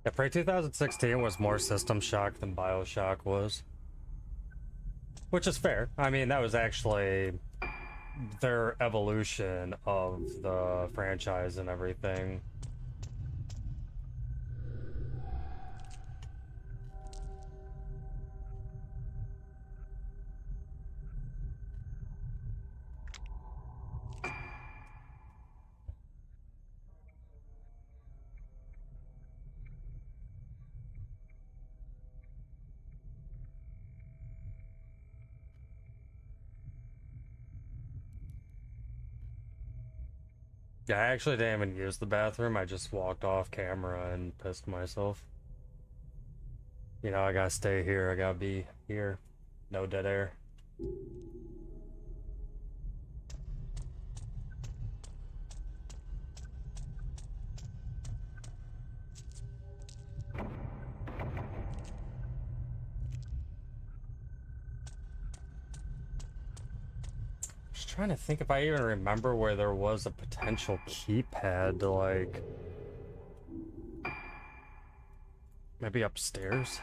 Yeah, Prey 2016 was more System Shock than BioShock was. Which is fair. I mean, that was actually their evolution of the franchise and everything. Yeah, I actually didn't even use the bathroom. I just walked off camera and pissed myself. You know, I gotta stay here. I gotta be here. No dead air. Just trying to think if I even remember where there was a potential keypad to, like, maybe upstairs.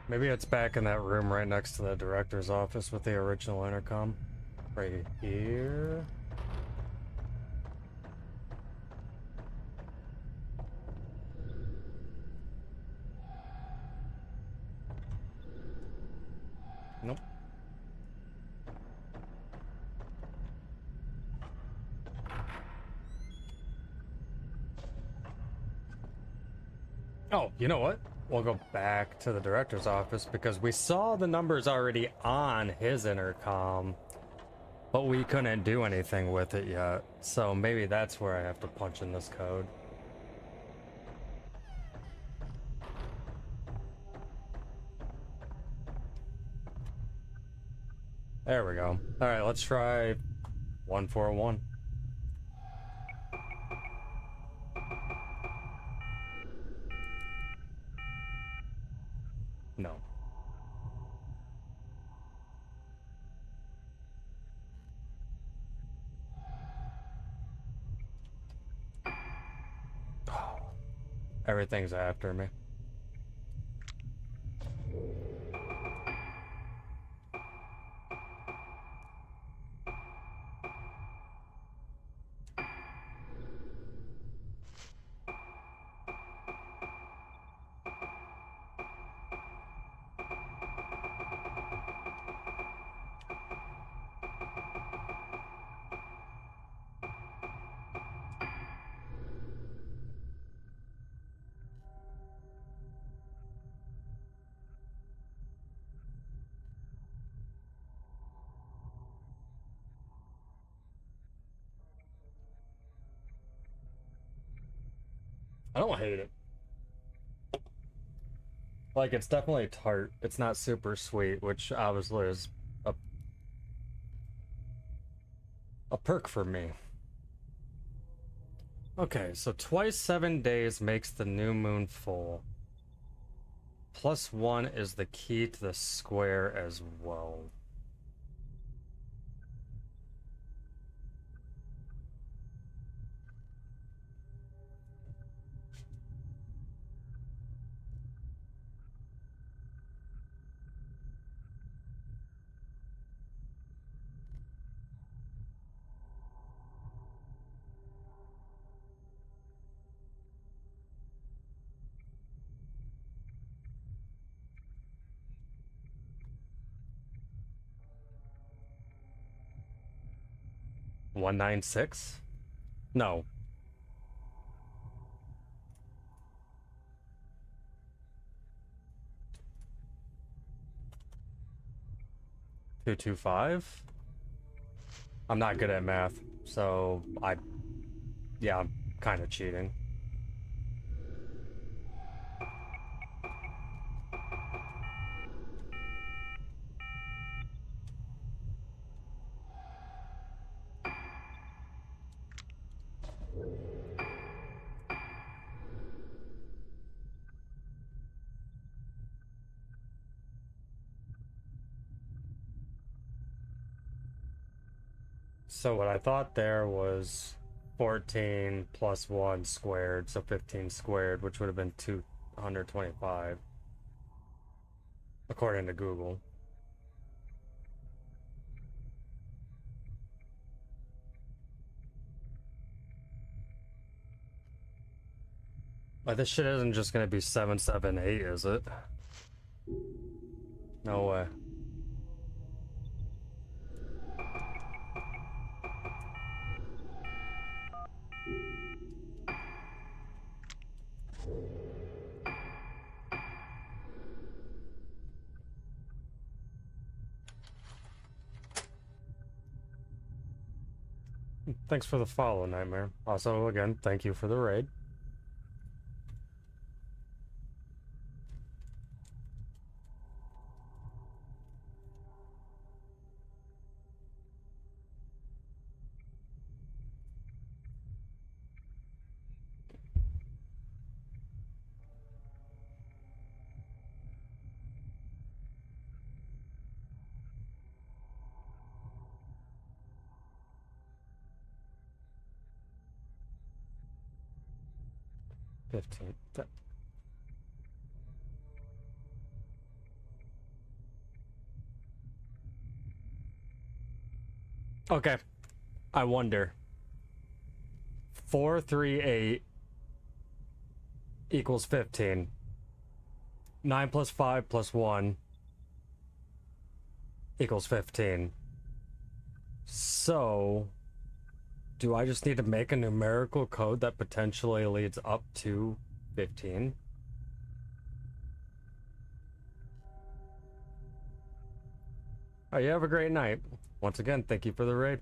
Maybe it's back in that room right next to the director's office with the original intercom. Right here. Nope. Oh, you know what? We'll go back to the director's office because we saw the numbers already on his intercom, but we couldn't do anything with it yet. So maybe that's where I have to punch in this code. There we go. All right, let's try 141. No. Everything's after me. I don't hate it. Like, it's definitely tart. It's not super sweet, which obviously is a perk for me. Okay, so twice 7 days makes the new moon full. +1 is the key to the square as well. 196? No. 225? I'm not good at math, so yeah, I'm kind of cheating. So what I thought there was 14 plus 1 squared, so 15 squared, which would have been 225, according to Google. Like, this shit isn't just gonna be 778, is it? No way. Thanks for the follow, Nightmare. Also, again, thank you for the raid. $15. Okay. I wonder. 438 equals 15. 9 plus 5 plus 1 equals 15. So, do I just need to make a numerical code that potentially leads up to 15? Oh, you have a great night. Once again, thank you for the raid.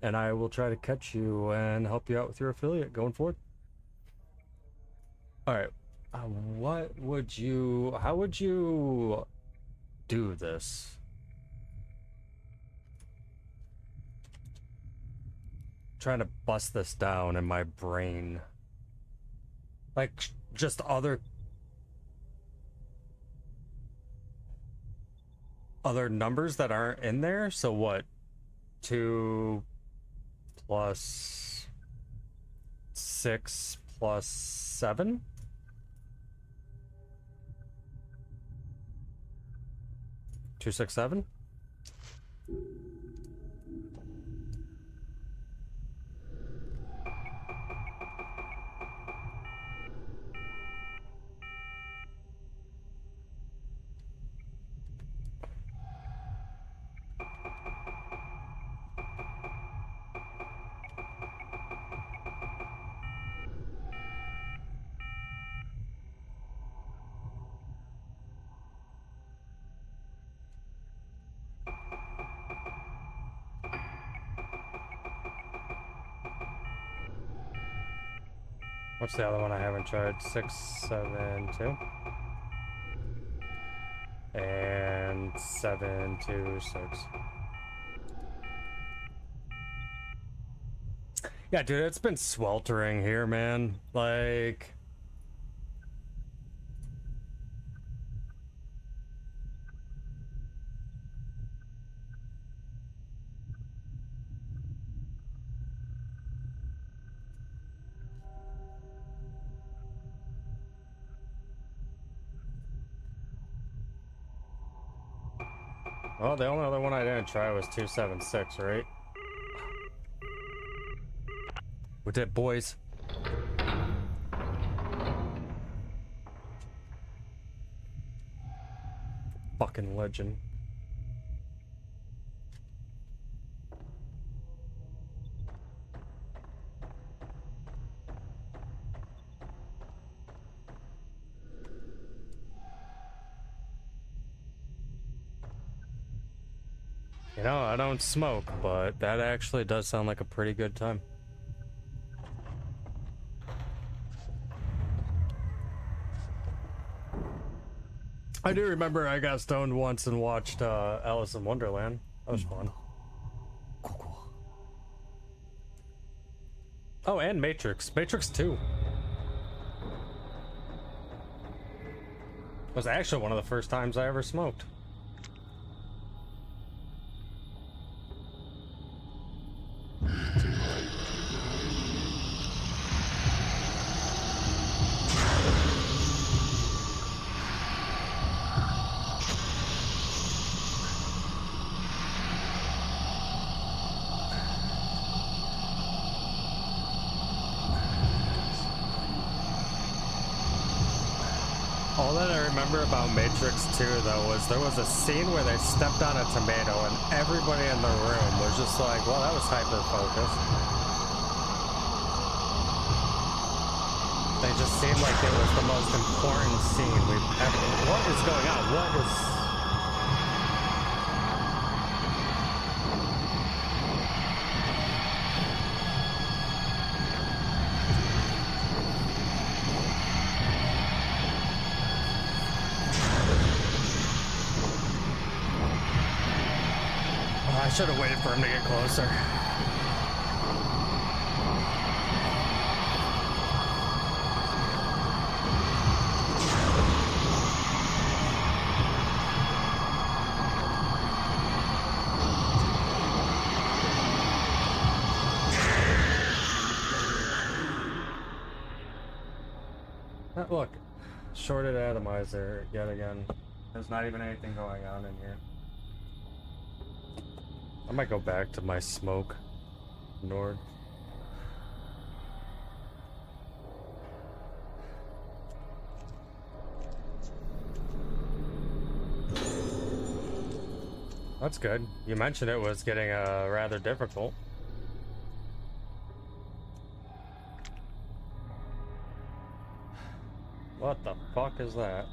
And I will try to catch you and help you out with your affiliate going forward. Alright. How would you do this? Trying to bust this down in my brain. Like, just other numbers that aren't in there? So what? 2 plus 6 plus 7? Two, 6, 7? What's the other one I haven't tried? 6, 7, 2? And 7, 2, 6. Yeah, dude, it's been sweltering here, man. Like... Well, the only other one I didn't try was 276, right? We did, boys. Fucking legend. know, I don't smoke, but that actually does sound like a pretty good time. I do remember I got stoned once and watched Alice in Wonderland. That was fun. ここは Oh, and Matrix. Matrix 2. Was actually one of the first times I ever smoked. All that I remember about Matrix 2 though was there was a scene where they stepped on a tomato and everybody in the room was just like, well, that was hyper focused. They just seemed like it was the most important scene we've ever. What is going on? What is. I should have waited for him to get closer. Look, shorted atomizer yet again. There's not even anything going on in here. I might go back to my smoke, Nord. That's good. You mentioned it was getting rather difficult. What the fuck is that?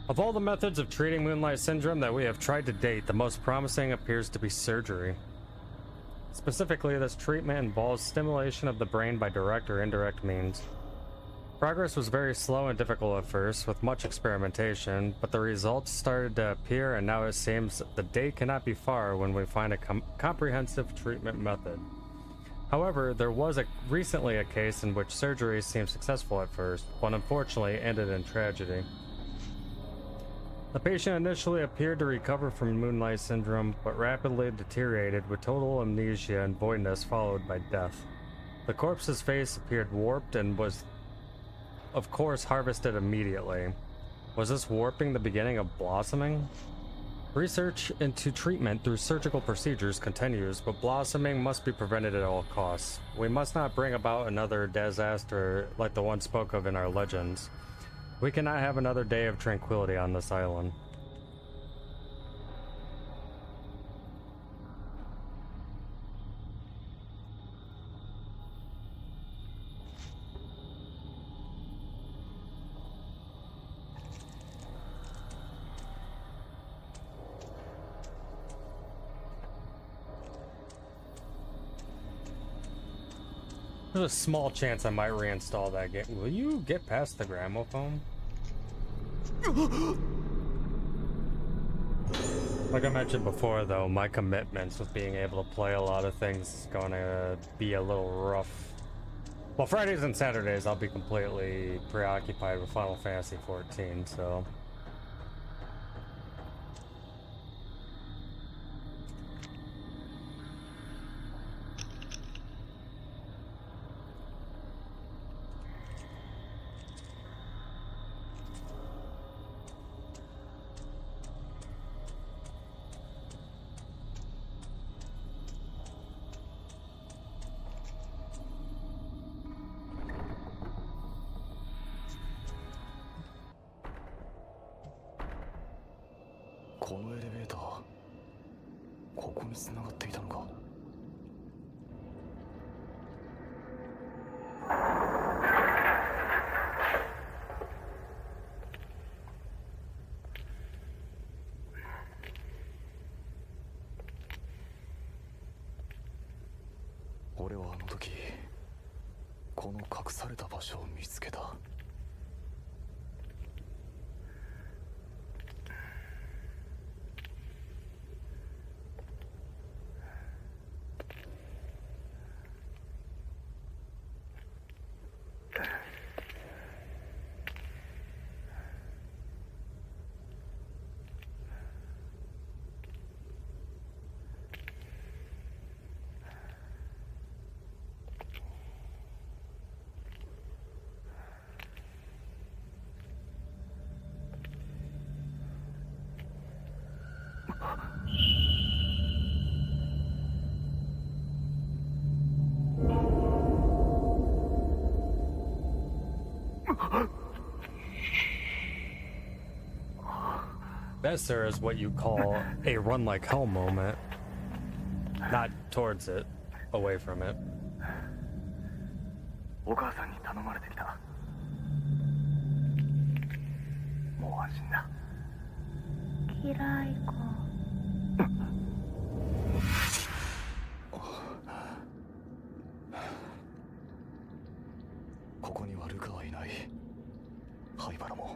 Of all the methods of treating Moonlight Syndrome that we have tried to date, the most promising appears to be surgery. Specifically, this treatment involves stimulation of the brain by direct or indirect means. Progress was very slow and difficult at first, with much experimentation, but the results started to appear, and now it seems the day cannot be far when we find a comprehensive treatment method. However, there was recently a case in which surgery seemed successful at first, but unfortunately ended in tragedy. The patient initially appeared to recover from Moonlight Syndrome, but rapidly deteriorated with total amnesia and voidness followed by death. The corpse's face appeared warped and was, of course, harvested immediately. Was this warping the beginning of blossoming? Research into treatment through surgical procedures continues, but blossoming must be prevented at all costs. We must not bring about another disaster like the one spoke of in our legends. We cannot have another day of tranquility on this island. There's a small chance I might reinstall that game. Will you get past the gramophone? Like I mentioned before, though, my commitments with being able to play a lot of things is going to be a little rough. Well, Fridays and Saturdays I'll be completely preoccupied with Final Fantasy XIV, so... この隠された場所を見つけた。That, sir, is what you call a run like hell moment. Not towards it, away from it. お母さんに頼まれてきた。もう安心だ。嫌いか。ここにはルカはいない。灰原も